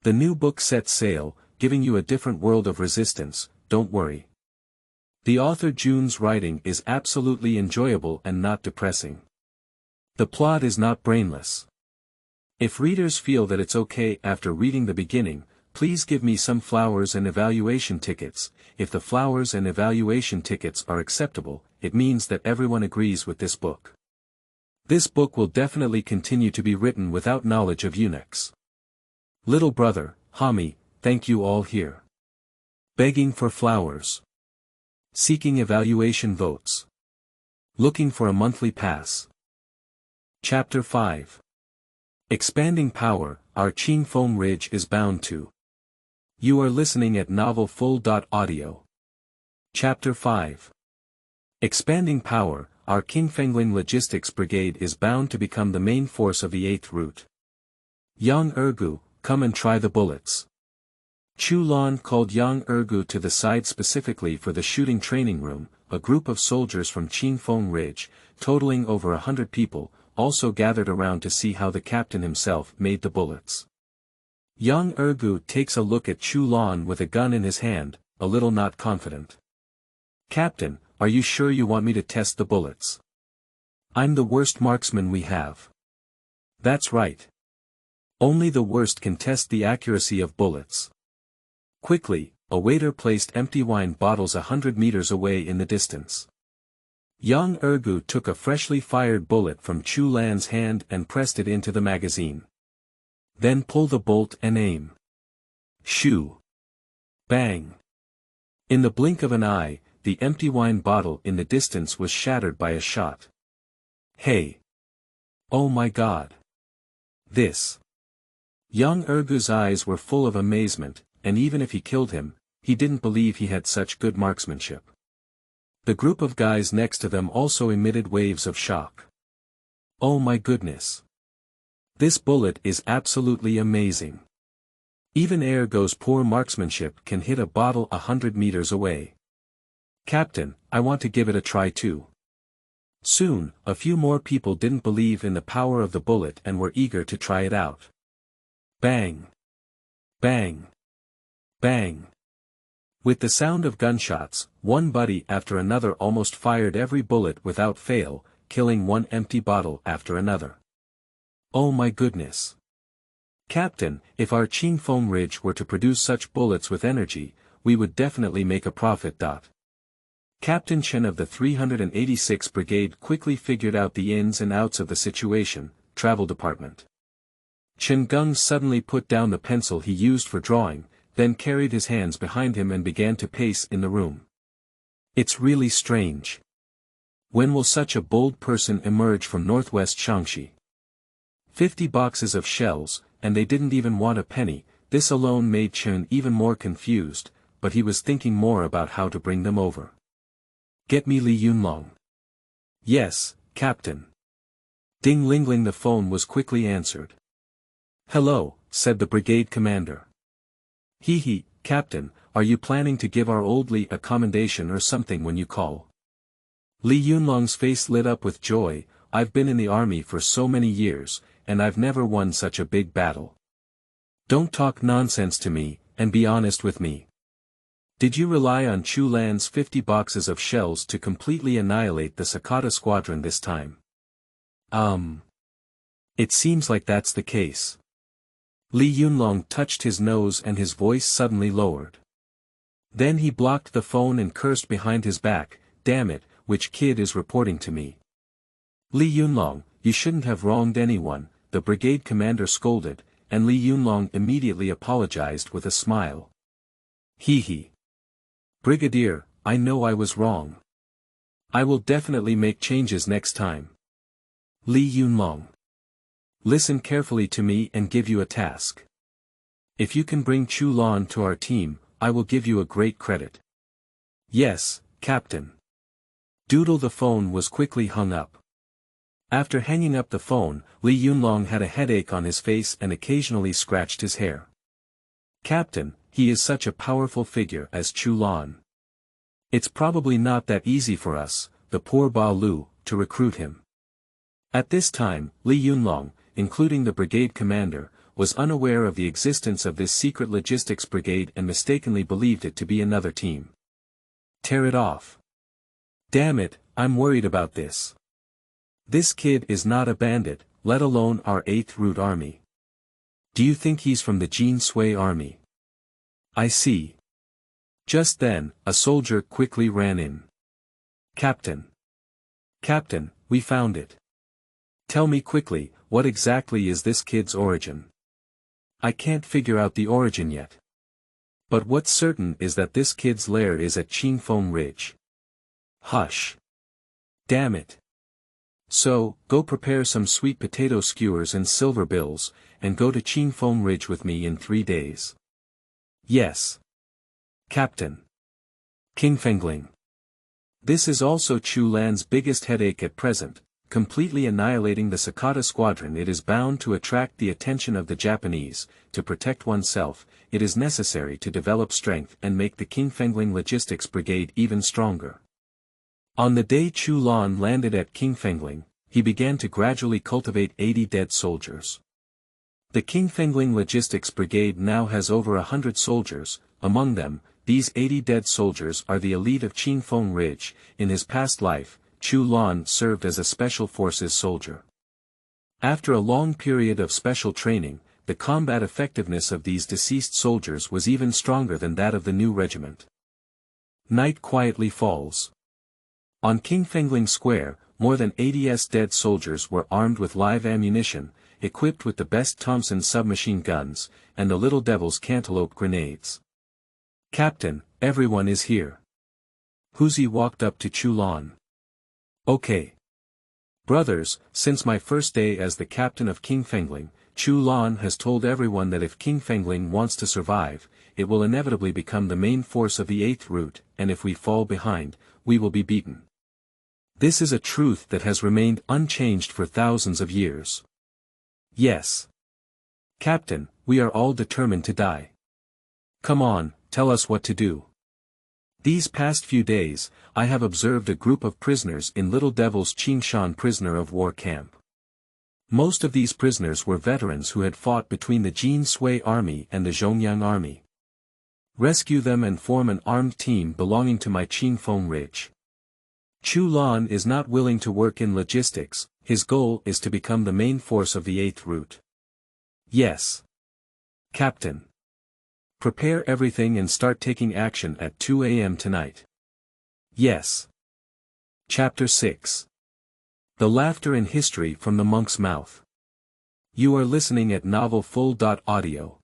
The new book set sail, giving you a different world of resistance, don't worry. The author Jun's writing is absolutely enjoyable and not depressing. The plot is not brainless. If readers feel that it's okay after reading the beginning, please give me some flowers and evaluation tickets. If the flowers and evaluation tickets are acceptable, it means that everyone agrees with this book. This book will definitely continue to be written without knowledge of eunuchs. Little brother, Hami, thank you all here. Begging for flowers. Seeking evaluation votes. Looking for a monthly pass. Chapter 5. Expanding power, our Qingfeng ridge is bound to. You are listening at novelfull.audio. Chapter 5. Expanding power, our Qingfengling logistics brigade is bound to become the main force of the 8th route. Yang Ergu, come and try the bullets. Chu Lan called Yang Ergu to the side specifically for the shooting training room. A group of soldiers from Qingfeng Ridge, totaling over 100 people, also gathered around to see how the captain himself made the bullets. Yang Ergu takes a look at Chu Lan with a gun in his hand, a little not confident. Captain, are you sure you want me to test the bullets? I'm the worst marksman we have. That's right. Only the worst can test the accuracy of bullets. Quickly, a waiter placed empty wine bottles 100 meters away in the distance. Yang Ergu took a freshly fired bullet from Chu Lan's hand and pressed it into the magazine. Then pull the bolt and aim. Shoo! Bang! In the blink of an eye, the empty wine bottle in the distance was shattered by a shot. Hey! Oh my God! This! Yang Ergu's eyes were full of amazement, and even if he killed him, he didn't believe he had such good marksmanship. The group of guys next to them also emitted waves of shock. Oh my goodness! This bullet is absolutely amazing. Even Ergo's poor marksmanship can hit a bottle 100 meters away. Captain, I want to give it a try too. Soon, a few more people didn't believe in the power of the bullet and were eager to try it out. Bang! Bang! Bang! With the sound of gunshots, one buddy after another almost fired every bullet without fail, killing one empty bottle after another. Oh my goodness! Captain, if our Qingfeng Ridge were to produce such bullets with energy, we would definitely make a profit. Captain Chen of the 386 Brigade quickly figured out the ins and outs of the situation. Travel Department. Chen Gung suddenly put down the pencil he used for drawing, then carried his hands behind him and began to pace in the room. It's really strange. When will such a bold person emerge from northwest Shaanxi? 50 boxes of shells, and they didn't even want a penny. This alone made Chen even more confused, but he was thinking more about how to bring them over. Get me Li Yunlong. Yes, Captain. Ding Lingling. The phone was quickly answered. Hello, said the brigade commander. Hee, Captain, are you planning to give our old Li a commendation or something when you call? Li Yunlong's face lit up with joy. I've been in the army for so many years, and I've never won such a big battle. Don't talk nonsense to me, and be honest with me. Did you rely on Chu Lan's 50 boxes of shells to completely annihilate the Sakata squadron this time? It seems like that's the case. Li Yunlong touched his nose and his voice suddenly lowered. Then he blocked the phone and cursed behind his back, "Damn it, which kid is reporting to me?" "Li Yunlong, you shouldn't have wronged anyone," the brigade commander scolded, and Li Yunlong immediately apologized with a smile. Hee. "Brigadier, I know I was wrong. I will definitely make changes next time." Li Yunlong. "Listen carefully to me and give you a task. If you can bring Chu Lan to our team, I will give you a great credit." "Yes, Captain." Doodle the phone was quickly hung up. After hanging up the phone, Li Yunlong had a headache on his face and occasionally scratched his hair. "Captain, he is such a powerful figure as Chu Lan. It's probably not that easy for us, the poor Ba Lu, to recruit him." At this time, Li Yunlong, including the brigade commander, was unaware of the existence of this secret logistics brigade and mistakenly believed it to be another team. Tear it off. Damn it, I'm worried about this. This kid is not a bandit, let alone our 8th Root Army. Do you think he's from the Jin Sui Army? I see. Just then, a soldier quickly ran in. Captain, we found it. Tell me quickly, what exactly is this kid's origin? I can't figure out the origin yet. But what's certain is that this kid's lair is at Qingfeng Ridge. Hush. Damn it. So, go prepare some sweet potato skewers and silver bills, and go to Qingfeng Ridge with me in 3 days. Yes. Captain. Qingfengling. This is also Chu Lan's biggest headache at present. Completely annihilating the Sakata squadron. It is bound to attract the attention of the Japanese. To protect oneself, it is necessary to develop strength and make the Qingfengling logistics brigade even stronger. On the day Chu Lan landed at Qingfengling, he began to gradually cultivate 80 dead soldiers. The Qingfengling logistics brigade now has over 100 soldiers. Among them, these 80 dead soldiers are the elite of Qingfeng Ridge. In his past life, Chu Lan served as a special forces soldier. After a long period of special training, the combat effectiveness of these deceased soldiers was even stronger than that of the new regiment. Night quietly falls. On Qingfengling Square, more than 80 dead soldiers were armed with live ammunition, equipped with the best Thompson submachine guns, and the Little Devil's cantaloupe grenades. Captain, everyone is here. Huzi walked up to Chu Lan. Okay. Brothers, since my first day as the captain of Qingfengling, Chu Lan has told everyone that if Qingfengling wants to survive, it will inevitably become the main force of the 8th Root, and if we fall behind, we will be beaten. This is a truth that has remained unchanged for thousands of years. Yes. Captain, we are all determined to die. Come on, tell us what to do. These past few days, I have observed a group of prisoners in Little Devil's Qingshan prisoner of war camp. Most of these prisoners were veterans who had fought between the Jin Sui Army and the Zhongyang Army. Rescue them and form an armed team belonging to my Qingfeng Ridge. Chu Lan is not willing to work in logistics. His goal is to become the main force of the 8th Root. Yes. Captain. Prepare everything and start taking action at 2 a.m. tonight. Yes. Chapter 6. The Laughter in History from the Monk's Mouth. You are listening at novelfull.audio.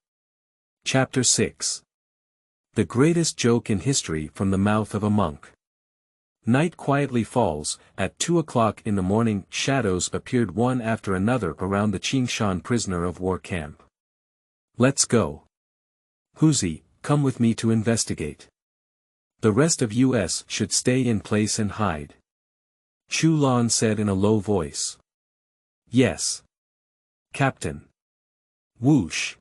Chapter 6. The Greatest Joke in History from the Mouth of a Monk. Night quietly falls. At 2 o'clock in the morning, shadows appeared one after another around the Qingshan prisoner of war camp. Let's go. Huzi, come with me to investigate. The rest of us should stay in place and hide. Chu Lan said in a low voice. Yes. Captain. Whoosh.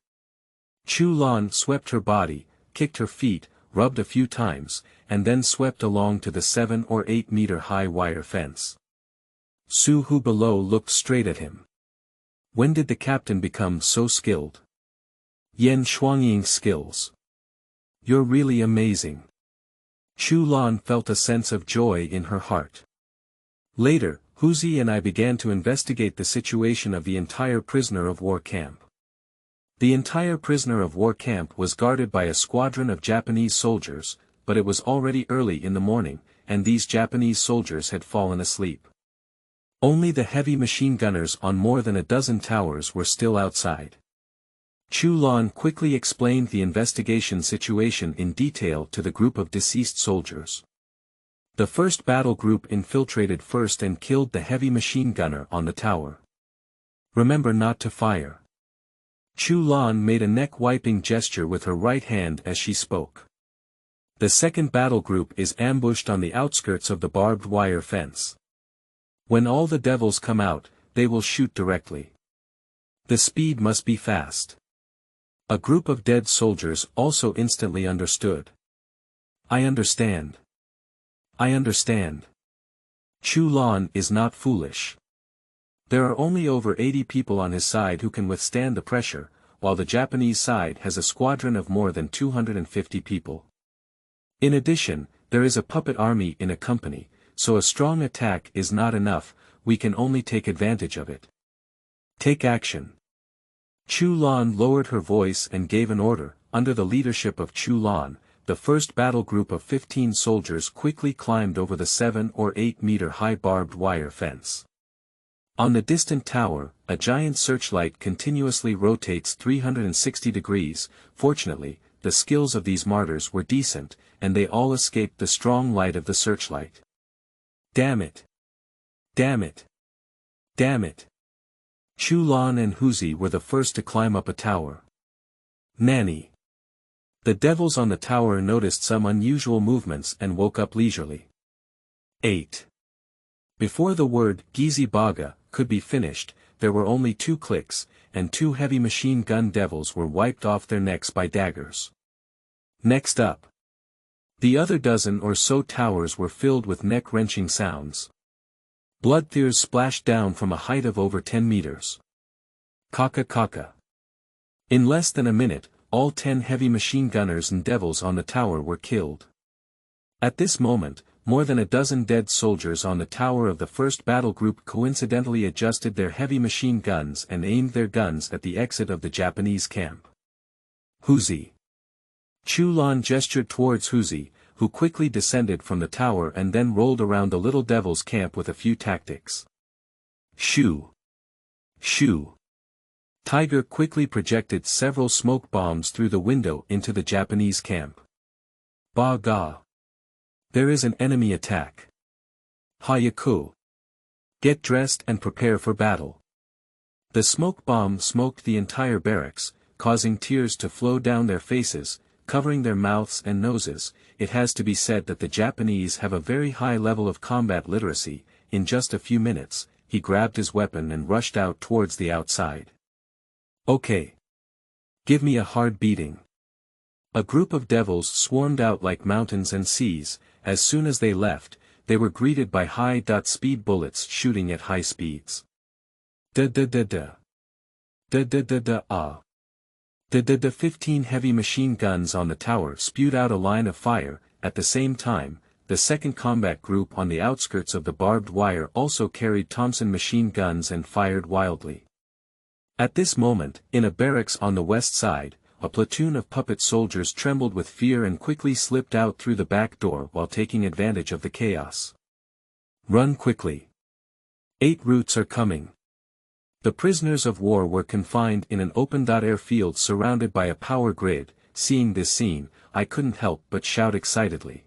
Chu Lan swept her body, kicked her feet, rubbed a few times, and then swept along to the 7 or 8 meter high wire fence. Su Hu below looked straight at him. When did the captain become so skilled? Yan Shuangying skills. You're really amazing. Chu Lan felt a sense of joy in her heart. Later, Huzi and I began to investigate the situation of the entire prisoner of war camp. The entire prisoner of war camp was guarded by a squadron of Japanese soldiers, but it was already early in the morning, and these Japanese soldiers had fallen asleep. Only the heavy machine gunners on more than a dozen towers were still outside. Chu Lan quickly explained the investigation situation in detail to the group of deceased soldiers. The first battle group infiltrated first and killed the heavy machine gunner on the tower. Remember not to fire. Chu Lan made a neck-wiping gesture with her right hand as she spoke. The second battle group is ambushed on the outskirts of the barbed wire fence. When all the devils come out, they will shoot directly. The speed must be fast. A group of dead soldiers also instantly understood. I understand. I understand. Chu Lan is not foolish. There are only over 80 people on his side who can withstand the pressure, while the Japanese side has a squadron of more than 250 people. In addition, there is a puppet army in a company, so a strong attack is not enough, we can only take advantage of it. Take action. Chu Lan lowered her voice and gave an order. Under the leadership of Chu Lan, the first battle group of 15 soldiers quickly climbed over the 7 or 8 meter high barbed wire fence. On the distant tower, a giant searchlight continuously rotates 360 degrees. Fortunately, the skills of these martyrs were decent, and they all escaped the strong light of the searchlight. Damn it! Damn it! Damn it! Chu Lan and Huzi were the first to climb up a tower. Nanny! The devils on the tower noticed some unusual movements and woke up leisurely. 8. Before the word Gizi Baga could be finished, there were only 2 clicks, and 2 heavy machine gun devils were wiped off their necks by daggers. Next up. The other dozen or so towers were filled with neck-wrenching sounds. Blood tears splashed down from a height of over 10 meters. Kaka kaka. In less than a minute, all 10 heavy machine gunners and devils on the tower were killed. At this moment, more than a dozen dead soldiers on the tower of the first battle group coincidentally adjusted their heavy machine guns and aimed their guns at the exit of the Japanese camp. Huzi. Chu Lan gestured towards Huzi, who quickly descended from the tower and then rolled around the little devil's camp with a few tactics. Shoo! Shoo! Tiger quickly projected several smoke bombs through the window into the Japanese camp. Ba ga! There is an enemy attack. Hayaku! Get dressed and prepare for battle. The smoke bomb smoked the entire barracks, causing tears to flow down their faces, covering their mouths and noses. It has to be said that the Japanese have a very high level of combat literacy. In just a few minutes, he grabbed his weapon and rushed out towards the outside. Okay. Give me a hard beating. A group of devils swarmed out like mountains and seas. As soon as they left, they were greeted by high-speed bullets shooting at high speeds. Da-da-da-da. Da-da-da-da-ah. The 15 heavy machine guns on the tower spewed out a line of fire. At the same time, the second combat group on the outskirts of the barbed wire also carried Thompson machine guns and fired wildly. At this moment, in a barracks on the west side, a platoon of puppet soldiers trembled with fear and quickly slipped out through the back door while taking advantage of the chaos. Run quickly. 8 routes are coming. The prisoners of war were confined in an open-air field surrounded by a power grid. Seeing this scene, I couldn't help but shout excitedly.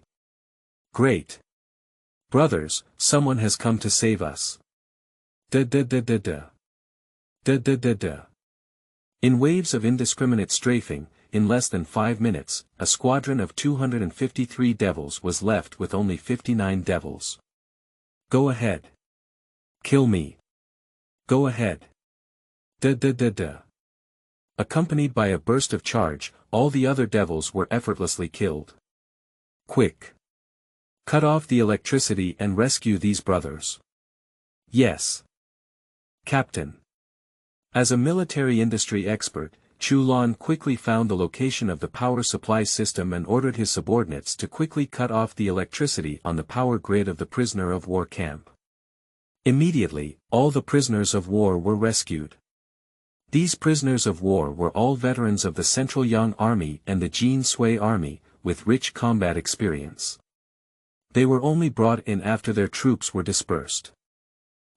Great! Brothers, someone has come to save us. Da-da-da-da-da. Da-da-da-da. In waves of indiscriminate strafing, in less than 5 minutes, a squadron of 253 devils was left with only 59 devils. Go ahead. Kill me. Go ahead. Da-da-da-da. Accompanied by a burst of charge, all the other devils were effortlessly killed. Quick. Cut off the electricity and rescue these brothers. Yes. Captain. As a military industry expert, Chu Lan quickly found the location of the power supply system and ordered his subordinates to quickly cut off the electricity on the power grid of the prisoner of war camp. Immediately, all the prisoners of war were rescued. These prisoners of war were all veterans of the Central Yang Army and the Jin Sui Army, with rich combat experience. They were only brought in after their troops were dispersed.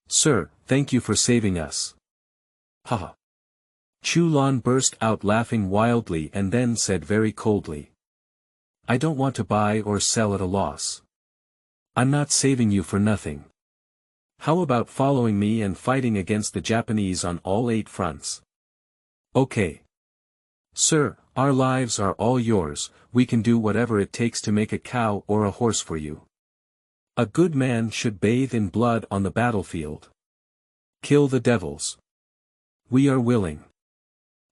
"Sir, thank you for saving us." Haha. Chu Lan burst out laughing wildly and then said very coldly, "I don't want to buy or sell at a loss. I'm not saving you for nothing. How about following me and fighting against the Japanese on all 8 fronts?" "Okay. Sir, our lives are all yours, we can do whatever it takes to make a cow or a horse for you. A good man should bathe in blood on the battlefield. Kill the devils. We are willing."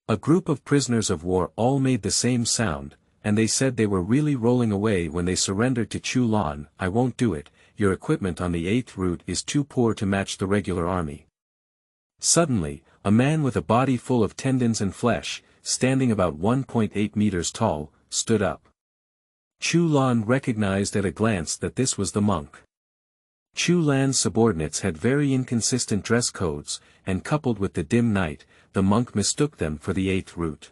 A group of prisoners of war all made the same sound, and they said they were really rolling away when they surrendered to Chu Lan. "I won't do it, your equipment on the 8th route is too poor to match the regular army." Suddenly, a man with a body full of tendons and flesh, standing about 1.8 meters tall, stood up. Chu Lan recognized at a glance that this was the monk. Chu Lan's subordinates had very inconsistent dress codes, and coupled with the dim night, the monk mistook them for the 8th route.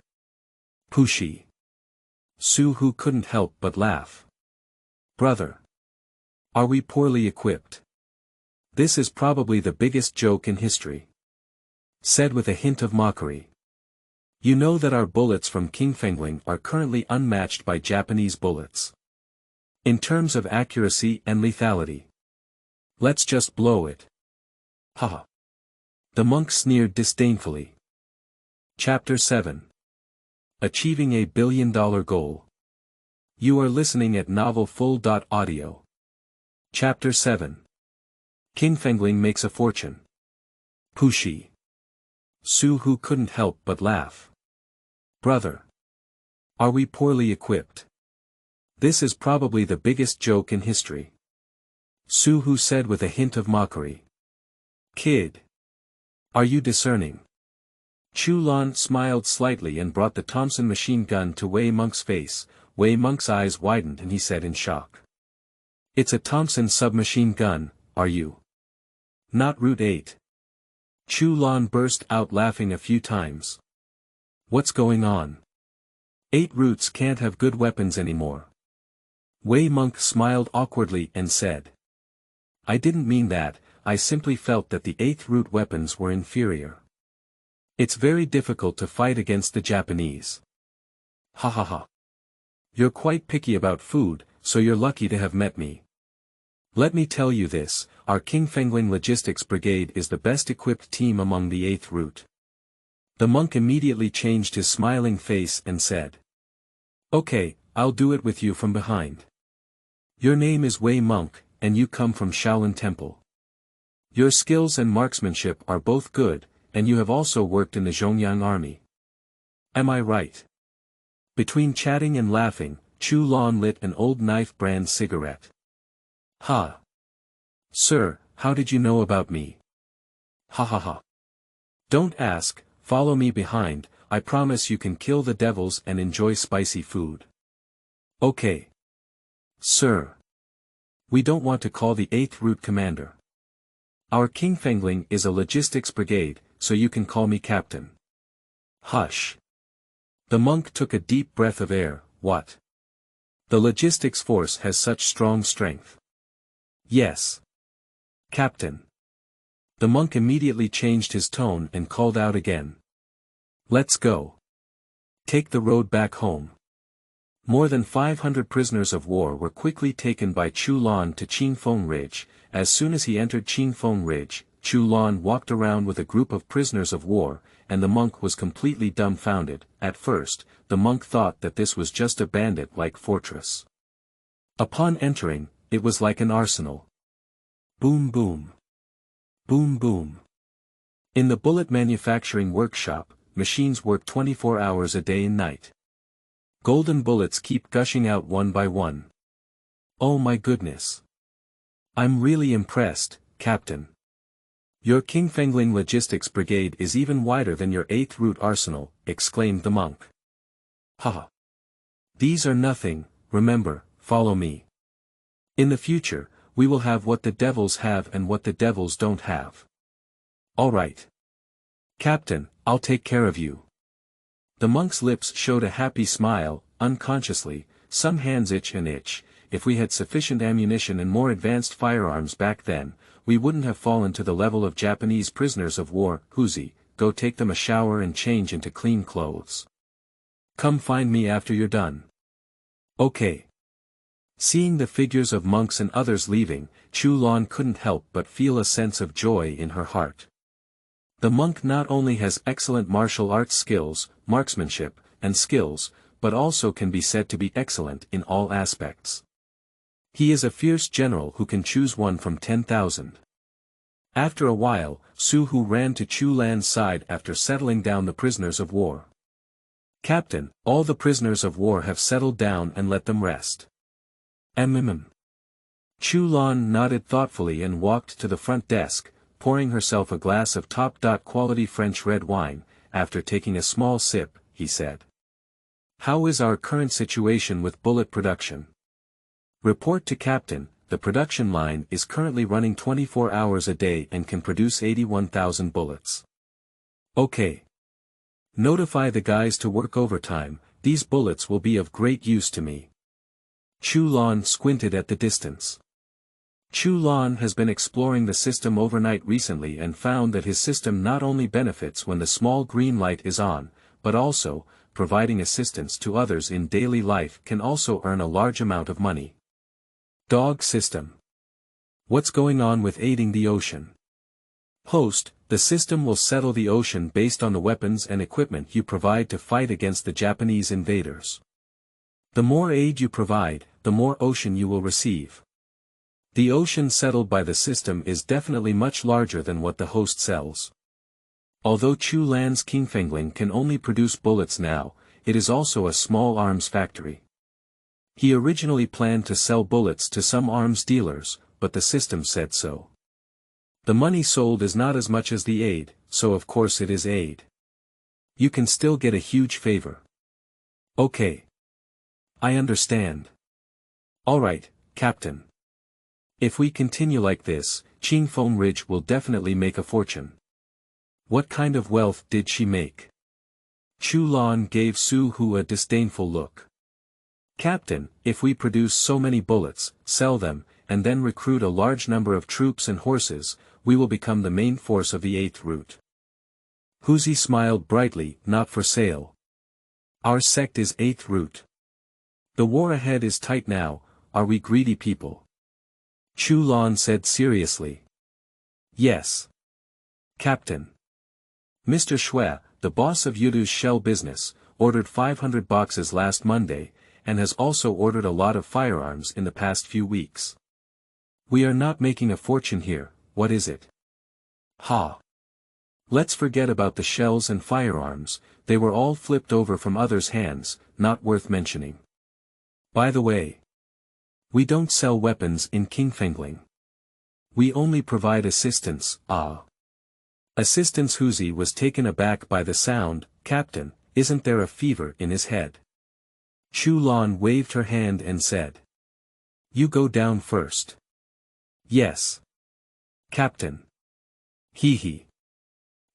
Pushi. Su Hu couldn't help but laugh. "Brother. Are we poorly equipped? This is probably the biggest joke in history," said with a hint of mockery. "You know that our bullets from Qingfengling are currently unmatched by Japanese bullets. In terms of accuracy and lethality. Let's just blow it." Haha. The monk sneered disdainfully. Chapter 7. Achieving a $1 billion goal. You are listening at novelfull.audio. Chapter 7. Qingfengling makes a fortune. Pushi. Su Hu couldn't help but laugh. "Brother. Are we poorly equipped? This is probably the biggest joke in history," Su Hu said with a hint of mockery. "Kid. Are you discerning?" Chu Lan smiled slightly and brought the Thompson machine gun to Wei Monk's face. Wei Monk's eyes widened and he said in shock, "It's a Thompson submachine gun, are you? Not Route 8. Chu Lan burst out laughing a few times. "What's going on? 8 routes can't have good weapons anymore." Wei Monk smiled awkwardly and said, "I didn't mean that, I simply felt that the 8th route weapons were inferior. It's very difficult to fight against the Japanese." Ha ha ha. "You're quite picky about food, so you're lucky to have met me. Let me tell you this, our Qingfengling Logistics Brigade is the best equipped team among the 8th route." The monk immediately changed his smiling face and said, "Okay, I'll do it with you from behind. Your name is Wei Monk, and you come from Shaolin Temple. Your skills and marksmanship are both good, and you have also worked in the Zhongyang Army. Am I right?" Between chatting and laughing, Chu Lan lit an old knife brand cigarette. "Ha! Sir, how did you know about me?" "Ha ha ha. Don't ask, follow me behind, I promise you can kill the devils and enjoy spicy food." "Okay. Sir. We don't want to call the 8th route commander. Our Qingfengling is a logistics brigade, so you can call me captain." "Hush." The monk took a deep breath of air. "What? The logistics force has such strong strength." "Yes. Captain." The monk immediately changed his tone and called out again. "Let's go. Take the road back home." More than 500 prisoners of war were quickly taken by Chu Lan to Qingfeng Ridge. As soon as he entered Qingfeng Ridge, Chu Lan walked around with a group of prisoners of war, and the monk was completely dumbfounded. At first, the monk thought that this was just a bandit-like fortress. Upon entering, it was like an arsenal. Boom boom. Boom boom. In the bullet manufacturing workshop, machines work 24 hours a day and night. Golden bullets keep gushing out one by one. Oh my goodness. I'm really impressed, Captain. Your Qingfengling Logistics Brigade is even wider than your 8th route arsenal, exclaimed the monk. Ha! These are nothing, remember, follow me. In the future, we will have what the devils have and what the devils don't have. All right. Captain, I'll take care of you. The monk's lips showed a happy smile. Unconsciously, some hands itch. If we had sufficient ammunition and more advanced firearms back then, we wouldn't have fallen to the level of Japanese prisoners of war. Huzi, go take them a shower and change into clean clothes. Come find me after you're done. Okay. Seeing the figures of monks and others leaving, Chu Lan couldn't help but feel a sense of joy in her heart. The monk not only has excellent martial arts skills, marksmanship, and skills, but also can be said to be excellent in all aspects. He is a fierce general who can choose one from 10,000. After a while, Su Hu ran to Chu Lan's side after settling down the prisoners of war. Captain, all the prisoners of war have settled down and let them rest. Chu Lan nodded thoughtfully and walked to the front desk, pouring herself a glass of top-quality French red wine. After taking a small sip, he said. How is our current situation with bullet production? Report to Captain, the production line is currently running 24 hours a day and can produce 81,000 bullets. Okay. Notify the guys to work overtime, these bullets will be of great use to me. Chu Lan squinted at the distance. Chu Lan has been exploring the system overnight recently and found that his system not only benefits when the small green light is on, but also, providing assistance to others in daily life can also earn a large amount of money. Dog system. What's going on with aiding the ocean? Host, the system will settle the ocean based on the weapons and equipment you provide to fight against the Japanese invaders. The more aid you provide, the more ocean you will receive. The ocean settled by the system is definitely much larger than what the host sells. Although Chu Lan's Qingfengling can only produce bullets now, it is also a small arms factory. He originally planned to sell bullets to some arms dealers, but the system said so. The money sold is not as much as the aid, so of course it is aid. You can still get a huge favor. Okay. I understand. Alright, Captain. If we continue like this, Qingfeng Ridge will definitely make a fortune. What kind of wealth did she make? Chu Lan gave Su Hu a disdainful look. Captain, if we produce so many bullets, sell them, and then recruit a large number of troops and horses, we will become the main force of the 8th route. Huzi smiled brightly. Not for sale. Our sect is 8th route. The war ahead is tight now, are we greedy people? Chu Lan said seriously. Yes. Captain. Mr. Shui, the boss of Yudu's shell business, ordered 500 boxes last Monday, and has also ordered a lot of firearms in the past few weeks. We are not making a fortune here, what is it? Ha! Let's forget about the shells and firearms, they were all flipped over from others' hands, not worth mentioning. By the way, we don't sell weapons in Qingfengling. We only provide assistance. Assistance. Huzi was taken aback by the sound. Captain, isn't there a fever in his head? Chu Lan waved her hand and said. You go down first. Yes. Captain. He.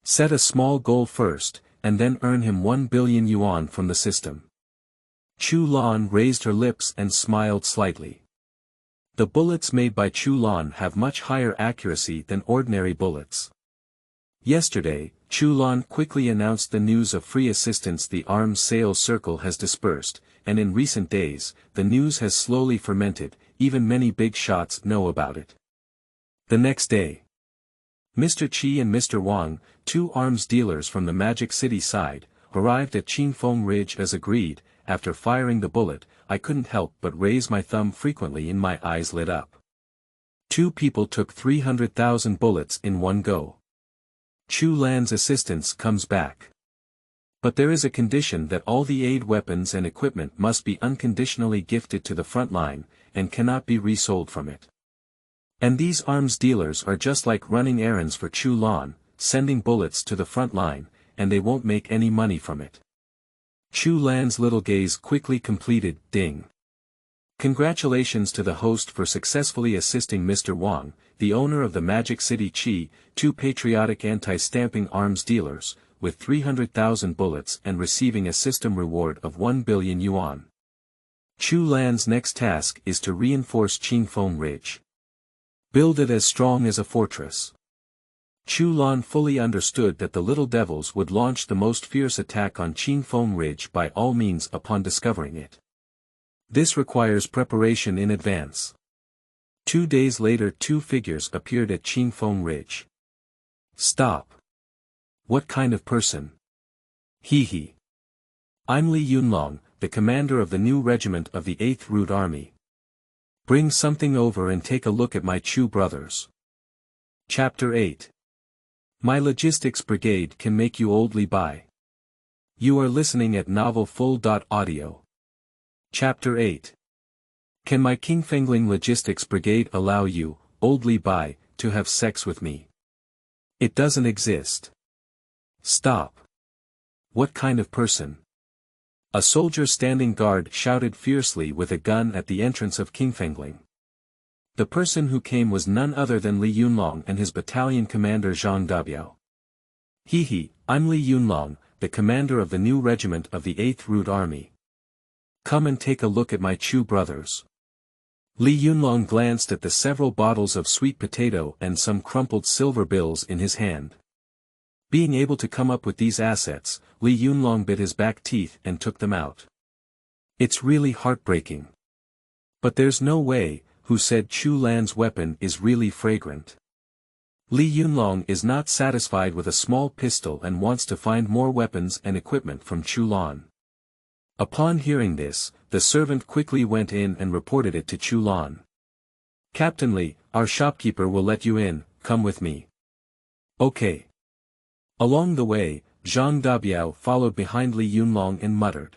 Set a small goal first, and then earn him 1 billion yuan from the system. Chu Lan raised her lips and smiled slightly. The bullets made by Chu Lan have much higher accuracy than ordinary bullets. Yesterday, Chu Lan quickly announced the news of free assistance. The arms sales circle has dispersed, and in recent days, the news has slowly fermented, even many big shots know about it. The next day, Mr. Qi and Mr. Wang, two arms dealers from the Magic City side, arrived at Qingfeng Ridge as agreed. After firing the bullet, I couldn't help but raise my thumb frequently and my eyes lit up. Two people took 300,000 bullets in one go. Chu Lan's assistance comes back. But there is a condition that all the aid weapons and equipment must be unconditionally gifted to the front line, and cannot be resold from it. And these arms dealers are just like running errands for Chu Lan, sending bullets to the front line, and they won't make any money from it. Chu Lan's little gaze quickly completed, ding. Congratulations to the host for successfully assisting Mr. Wang, the owner of the Magic City Qi, two patriotic anti-stamping arms dealers, with 300,000 bullets and receiving a system reward of 1 billion yuan. Chu Lan's next task is to reinforce Qingfeng Ridge. Build it as strong as a fortress. Chu Lan fully understood that the little devils would launch the most fierce attack on Qingfeng Ridge by all means upon discovering it. This requires preparation in advance. 2 days later, two figures appeared at Qingfeng Ridge. Stop. What kind of person? He. I'm Li Yunlong, the commander of the new regiment of the 8th Route Army. Bring something over and take a look at my Chu brothers. Chapter 8. My logistics brigade can make you old Li buy. You are listening at novelfull.audio. Chapter 8. Can my Qingfengling logistics brigade allow you, old Li buy, to have sex with me? It doesn't exist. Stop. What kind of person? A soldier standing guard shouted fiercely with a gun at the entrance of Qingfengling. The person who came was none other than Li Yunlong and his battalion commander Zhang Dabiao. I'm Li Yunlong, the commander of the new regiment of the 8th Route Army. Come and take a look at my Chu brothers. Li Yunlong glanced at the several bottles of sweet potato and some crumpled silver bills in his hand. Being able to come up with these assets, Li Yunlong bit his back teeth and took them out. It's really heartbreaking. But there's no way, who said Chu Lan's weapon is really fragrant. Li Yunlong is not satisfied with a small pistol and wants to find more weapons and equipment from Chu Lan. Upon hearing this, the servant quickly went in and reported it to Chu Lan. Captain Li, our shopkeeper will let you in, come with me. Okay. Along the way, Zhang Dabiao followed behind Li Yunlong and muttered.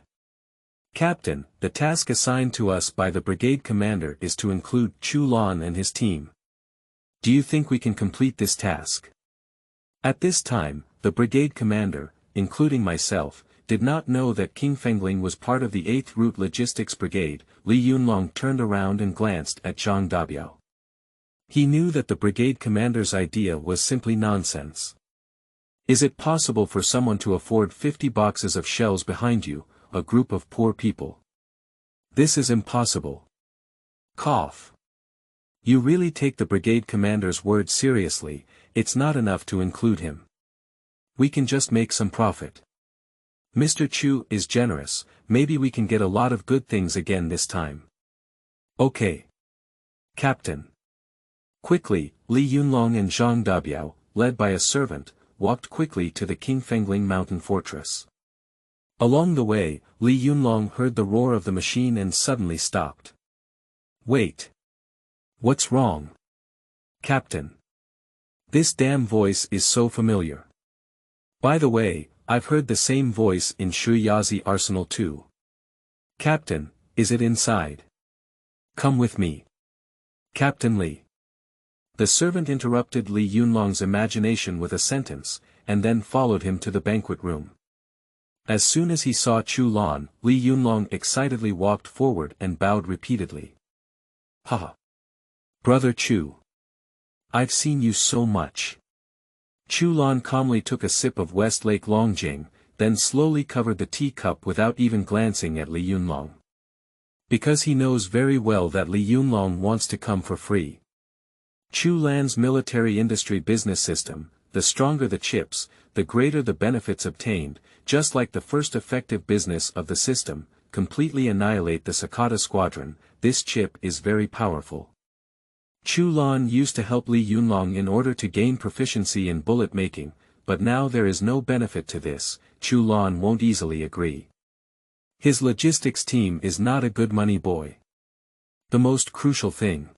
Captain, the task assigned to us by the brigade commander is to include Chu Lan and his team. Do you think we can complete this task? At this time, the brigade commander, including myself, did not know that Qingfengling was part of the 8th Route Logistics Brigade. Li Yunlong turned around and glanced at Zhang Dabiao. He knew that the brigade commander's idea was simply nonsense. Is it possible for someone to afford 50 boxes of shells behind you, a group of poor people? This is impossible. Cough. You really take the brigade commander's word seriously. It's not enough to include him. We can just make some profit. Mr. Chu is generous, maybe we can get a lot of good things again this time. Okay. Captain. Quickly, Li Yunlong and Zhang Dabiao, led by a servant, walked quickly to the Qingfengling mountain fortress. Along the way, Li Yunlong heard the roar of the machine and suddenly stopped. Wait. What's wrong? Captain. This damn voice is so familiar. By the way, I've heard the same voice in Shuyazi Arsenal too. Captain, is it inside? Come with me. Captain Li. The servant interrupted Li Yunlong's imagination with a sentence, and then followed him to the banquet room. As soon as he saw Chu Lan, Li Yunlong excitedly walked forward and bowed repeatedly. Haha. Brother Chu. I've seen you so much. Chu Lan calmly took a sip of Westlake Longjing, then slowly covered the teacup without even glancing at Li Yunlong. Because he knows very well that Li Yunlong wants to come for free. Chu Lan's military industry business system, the stronger the chips, the greater the benefits obtained, just like the first effective business of the system, completely annihilate the Sakata Squadron. This chip is very powerful. Chu Lan used to help Li Yunlong in order to gain proficiency in bullet making, but now there is no benefit to this. Chu Lan won't easily agree. His logistics team is not a good money boy. The most crucial thing.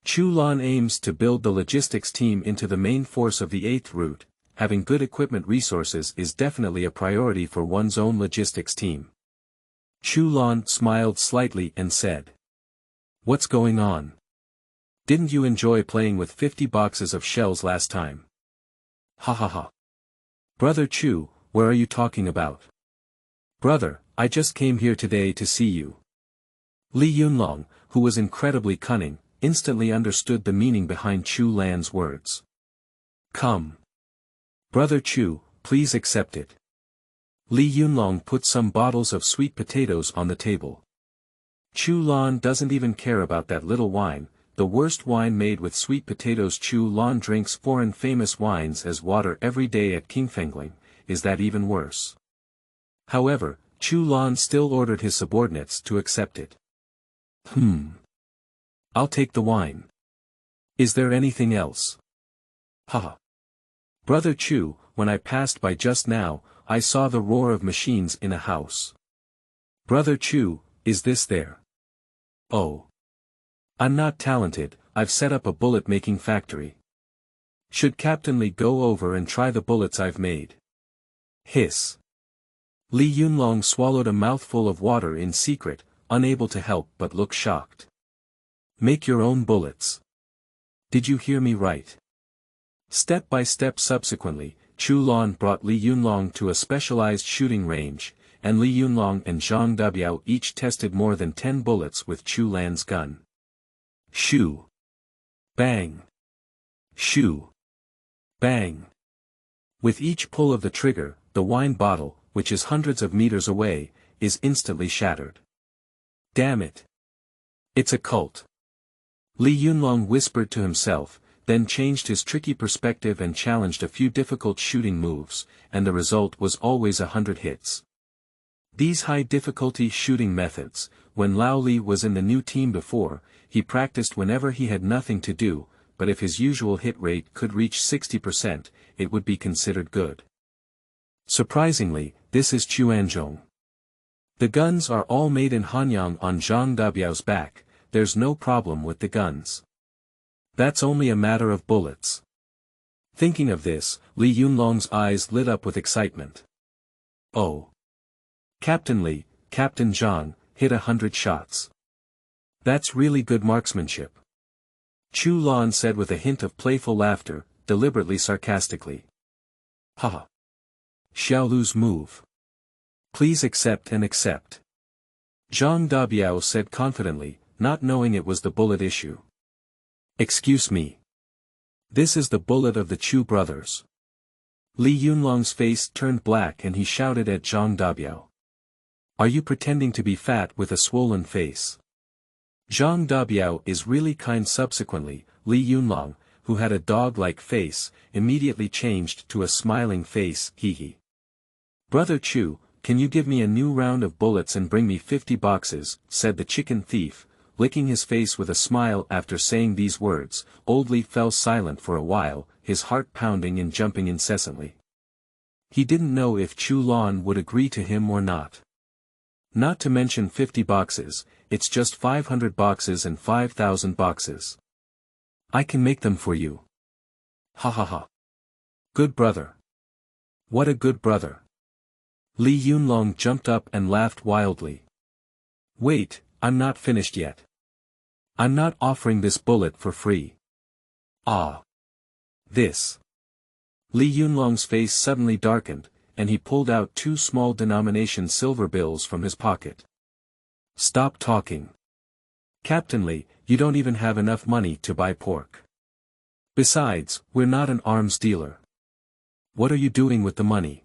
Chu Lan aims to build the logistics team into the main force of the 8th Route. Having good equipment resources is definitely a priority for one's own logistics team. Chu Lan smiled slightly and said. What's going on? Didn't you enjoy playing with 50 boxes of shells last time? Ha ha ha. Brother Chu, where are you talking about? Brother, I just came here today to see you. Li Yunlong, who was incredibly cunning, instantly understood the meaning behind Chu Lan's words. Come. Brother Chu, please accept it. Li Yunlong put some bottles of sweet potatoes on the table. Chu Lan doesn't even care about that little wine, the worst wine made with sweet potatoes. Chu Lan drinks foreign famous wines as water every day at Qingfengling. Is that even worse? However, Chu Lan still ordered his subordinates to accept it. I'll take the wine. Is there anything else? Haha. Brother Chu, when I passed by just now, I saw the roar of machines in a house. Brother Chu, is this there? Oh. I'm not talented, I've set up a bullet-making factory. Should Captain Li go over and try the bullets I've made? Hiss. Li Yunlong swallowed a mouthful of water in secret, unable to help but look shocked. Make your own bullets. Did you hear me right? Step by step subsequently, Chu Lan brought Li Yunlong to a specialized shooting range, and Li Yunlong and Zhang Dabiao each tested more than 10 bullets with Chu Lan's gun. Shoo! Bang! Shoo! Bang! With each pull of the trigger, the wine bottle, which is hundreds of meters away, is instantly shattered. Damn it! It's a cult. Li Yunlong whispered to himself, then changed his tricky perspective and challenged a few difficult shooting moves, and the result was always 100 hits. These high-difficulty shooting methods, when Lao Li was in the new team before, he practiced whenever he had nothing to do, but if his usual hit rate could reach 60%, it would be considered good. Surprisingly, this is Chuanzhong. The guns are all made in Hanyang on Zhang Dabiao's back, there's no problem with the guns. That's only a matter of bullets. Thinking of this, Li Yunlong's eyes lit up with excitement. Oh! Captain Li, Captain Zhang, hit 100 shots. That's really good marksmanship. Chu Lan said with a hint of playful laughter, deliberately sarcastically. Haha. Xiaolu's move. Please accept and accept. Zhang Dabiao said confidently, not knowing it was the bullet issue. Excuse me. This is the bullet of the Chu brothers. Li Yunlong's face turned black and he shouted at Zhang Dabiao. Are you pretending to be fat with a swollen face? Zhang Dabiao is really kind. Subsequently, Li Yunlong, who had a dog-like face, immediately changed to a smiling face. Hee. Brother Chu, can you give me a new round of bullets and bring me 50 boxes, said the chicken thief, licking his face with a smile. After saying these words, old Li fell silent for a while, his heart pounding and jumping incessantly. He didn't know if Chu Lan would agree to him or not. Not to mention 50 boxes, it's just 500 boxes and 5,000 boxes. I can make them for you. Ha ha ha. Good brother. What a good brother. Li Yunlong jumped up and laughed wildly. Wait, I'm not finished yet. I'm not offering this bullet for free. Ah. This. Li Yunlong's face suddenly darkened, and he pulled out 2 small denomination silver bills from his pocket. Stop talking. Captain Li, you don't even have enough money to buy pork. Besides, we're not an arms dealer. What are you doing with the money?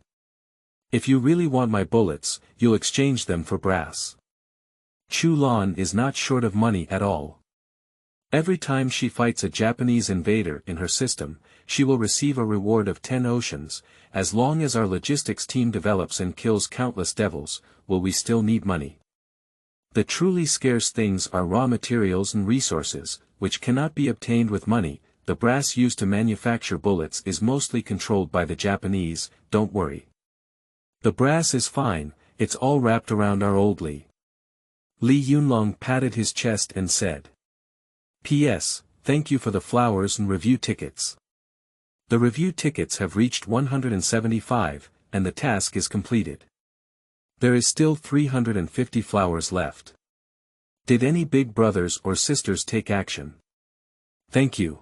If you really want my bullets, you'll exchange them for brass. Chu Lan is not short of money at all. Every time she fights a Japanese invader in her system, she will receive a reward of 10 oceans. As long as our logistics team develops and kills countless devils, will we still need money? The truly scarce things are raw materials and resources, which cannot be obtained with money. The brass used to manufacture bullets is mostly controlled by the Japanese, don't worry. The brass is fine, it's all wrapped around our old Li. Li Yunlong patted his chest and said. P.S. Thank you for the flowers and review tickets. The review tickets have reached 175, and the task is completed. There is still 350 flowers left. Did any big brothers or sisters take action? Thank you.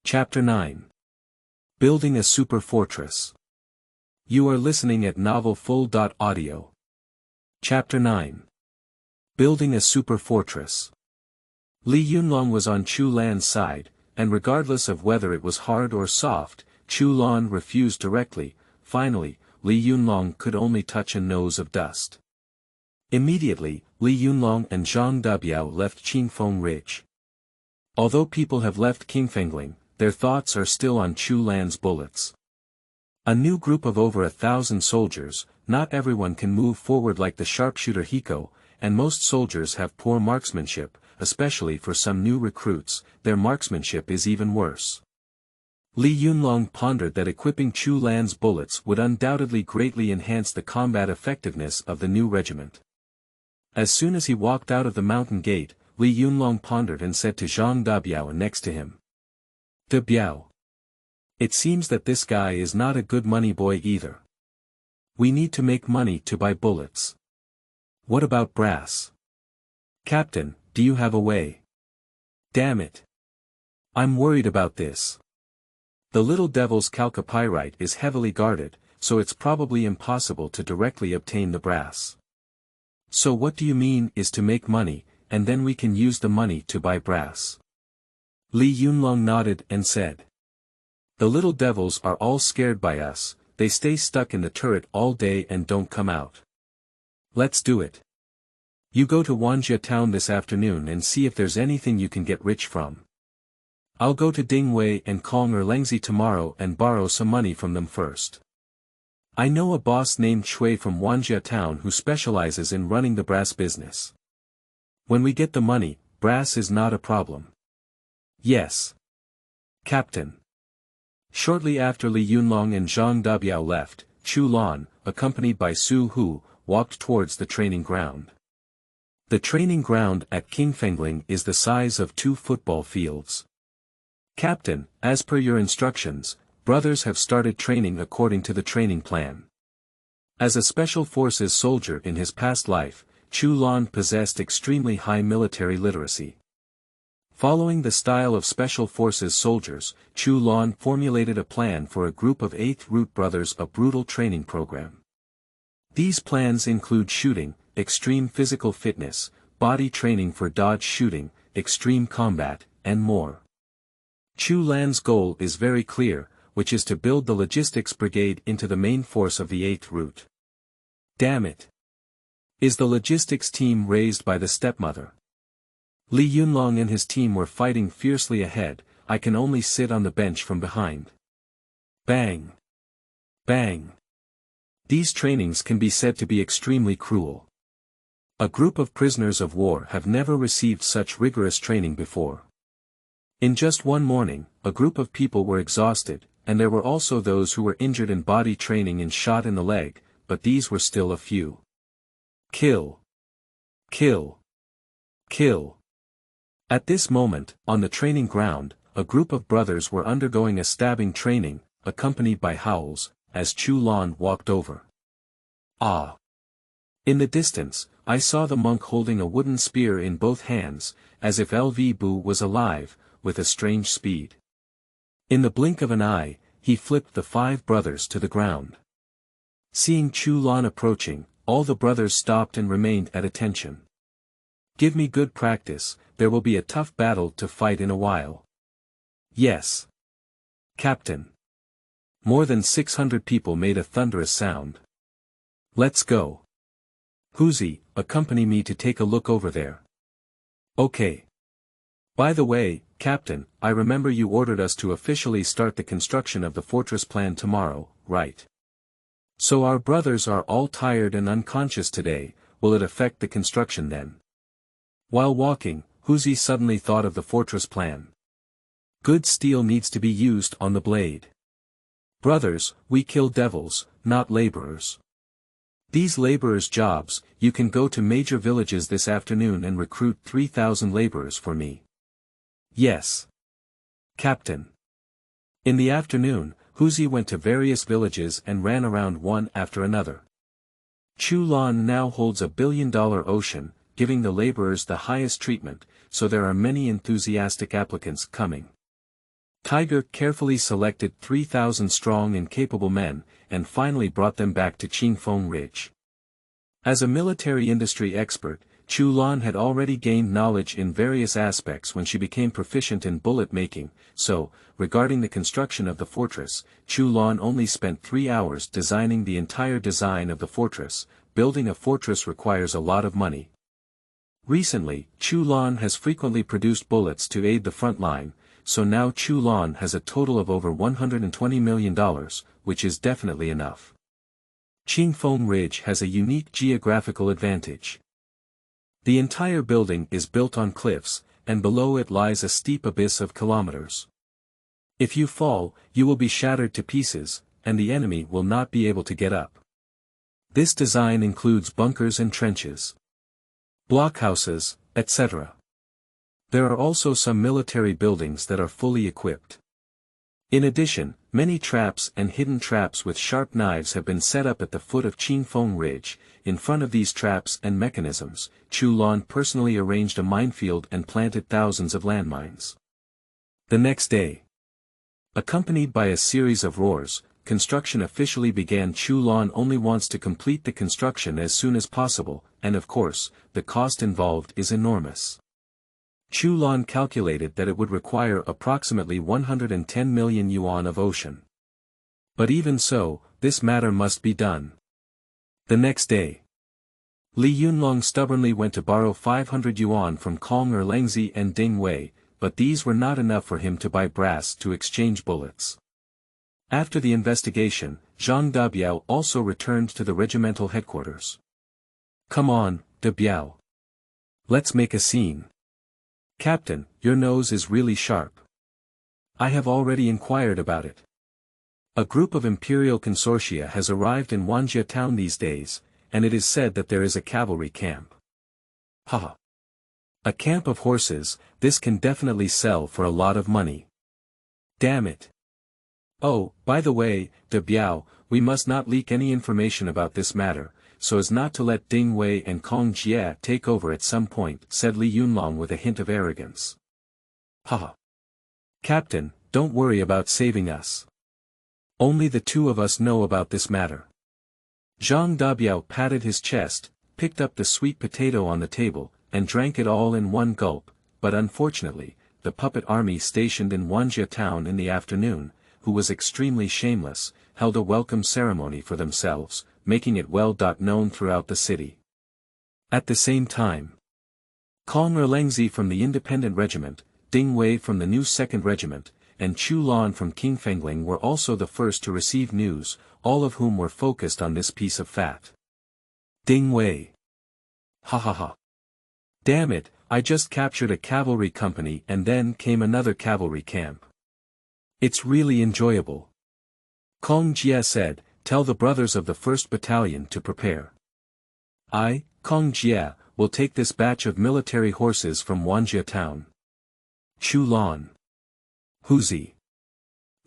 Chapter 9. Building a Super Fortress. You are listening at Novel Full. Audio. Chapter 9. Building a Super Fortress. Li Yunlong was on Chu Lan's side, and regardless of whether it was hard or soft, Chu Lan refused directly. Finally, Li Yunlong could only touch a nose of dust. Immediately, Li Yunlong and Zhang Debiao left Qingfeng Ridge. Although people have left Qingfengling, their thoughts are still on Chu Lan's bullets. A new group of over 1,000 soldiers. Not everyone can move forward like the sharpshooter Hiko, and most soldiers have poor marksmanship, especially for some new recruits, their marksmanship is even worse. Li Yunlong pondered that equipping Chu Lan's bullets would undoubtedly greatly enhance the combat effectiveness of the new regiment. As soon as he walked out of the mountain gate, Li Yunlong pondered and said to Zhang Debiao next to him. Debiao. It seems that this guy is not a good money boy either. We need to make money to buy bullets. What about brass? Captain, do you have a way? Damn it. I'm worried about this. The little devil's chalcopyrite is heavily guarded, so it's probably impossible to directly obtain the brass. So what do you mean is to make money, and then we can use the money to buy brass? Li Yunlong nodded and said. The little devils are all scared by us, they stay stuck in the turret all day and don't come out. Let's do it. You go to Liangjian town this afternoon and see if there's anything you can get rich from. I'll go to Dingwei and Kong or Lengzi tomorrow and borrow some money from them first. I know a boss named Shui from Liangjian town who specializes in running the brass business. When we get the money, brass is not a problem. Yes. Captain. Shortly after Li Yunlong and Zhang Debiao left, Chu Lan, accompanied by Su Hu, walked towards the training ground. The training ground at Qingfengling is the size of 2 football fields. Captain, as per your instructions, brothers have started training according to the training plan. As a special forces soldier in his past life, Chu Lan possessed extremely high military literacy. Following the style of special forces soldiers, Chu Lan formulated a plan for a group of 8th Root Brothers, a brutal training program. These plans include shooting, extreme physical fitness, body training for dodge shooting, extreme combat, and more. Chu Lan's goal is very clear, which is to build the logistics brigade into the main force of the 8th Root. Damn it! Is the logistics team raised by the stepmother? Li Yunlong and his team were fighting fiercely ahead, I can only sit on the bench from behind. Bang! Bang! These trainings can be said to be extremely cruel. A group of prisoners of war have never received such rigorous training before. In just one morning, a group of people were exhausted, and there were also those who were injured in body training and shot in the leg, but these were still a few. Kill! Kill! Kill! At this moment, on the training ground, a group of brothers were undergoing a stabbing training, accompanied by howls, as Chu Lan walked over. Ah! In the distance, I saw the monk holding a wooden spear in both hands, as if LV Bu was alive, with a strange speed. In the blink of an eye, he flipped the 5 brothers to the ground. Seeing Chu Lan approaching, all the brothers stopped and remained at attention. Give me good practice, there will be a tough battle to fight in a while. Yes. Captain. More than 600 people made a thunderous sound. Let's go. Huzi, accompany me to take a look over there. Okay. By the way, Captain, I remember you ordered us to officially start the construction of the fortress plan tomorrow, right? So our brothers are all tired and unconscious today, will it affect the construction then? While walking, Huzi suddenly thought of the fortress plan. Good steel needs to be used on the blade. Brothers, we kill devils, not laborers. These laborers' jobs, you can go to major villages this afternoon and recruit 3,000 laborers for me. Yes. Captain. In the afternoon, Huzi went to various villages and ran around one after another. Chu Lan now holds $1 billion ocean, giving the laborers the highest treatment, so there are many enthusiastic applicants coming. Tiger carefully selected 3,000 strong and capable men, and finally brought them back to Qingfeng Ridge. As a military industry expert, Chu Lan had already gained knowledge in various aspects when she became proficient in bullet making, so, regarding the construction of the fortress, Chu Lan only spent 3 hours designing the entire design of the fortress. Building a fortress requires a lot of money. Recently, Chu Lan has frequently produced bullets to aid the front line, so now Chu Lan has a total of over $120 million, which is definitely enough. Qingfeng Ridge has a unique geographical advantage. The entire building is built on cliffs, and below it lies a steep abyss of kilometers. If you fall, you will be shattered to pieces, and the enemy will not be able to get up. This design includes bunkers and trenches, blockhouses, etc. There are also some military buildings that are fully equipped. In addition, many traps and hidden traps with sharp knives have been set up at the foot of Qingfeng Ridge. In front of these traps and mechanisms, Chu Lan personally arranged a minefield and planted thousands of landmines. The next day, accompanied by a series of roars, construction officially began. Chu Lan only wants to complete the construction as soon as possible, and of course, the cost involved is enormous. Chu Lan calculated that it would require approximately 110 million yuan of ocean. But even so, this matter must be done. The next day, Li Yunlong stubbornly went to borrow 500 yuan from Kong Erlangzi and Ding Wei, but these were not enough for him to buy brass to exchange bullets. After the investigation, Zhang Dabiao also returned to the regimental headquarters. "Come on, Dabiao. Let's make a scene. Captain, your nose is really sharp. I have already inquired about it. A group of imperial consortia has arrived in Liangjian town these days, and it is said that there is a cavalry camp." Haha. A camp of horses, this can definitely sell for a lot of money. Damn it. Oh, by the way, Dabiao, we must not leak any information about this matter, so as not to let Ding Wei and Kong Jie take over at some point, said Li Yunlong with a hint of arrogance. Haha. Captain, don't worry about saving us. Only the two of us know about this matter. Zhang Dabiao patted his chest, picked up the sweet potato on the table, and drank it all in one gulp, but unfortunately, the puppet army stationed in Liangjian town in the afternoon, who was extremely shameless, held a welcome ceremony for themselves, making it well known throughout the city. At the same time, Kong Erlangzi from the Independent Regiment, Ding Wei from the new 2nd Regiment, and Chu Lan from Qingfengling were also the first to receive news, all of whom were focused on this piece of fat. Ding Wei. Ha ha ha. Damn it, I just captured a cavalry company and then came another cavalry camp. It's really enjoyable. Kong Jie said, tell the brothers of the 1st Battalion to prepare. I, Kong Jie, will take this batch of military horses from Liangjian town. Chu Lan. Huzi.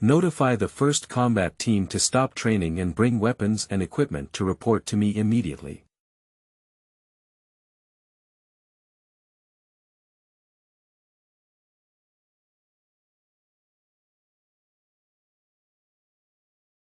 Notify the 1st Combat Team to stop training and bring weapons and equipment to report to me immediately.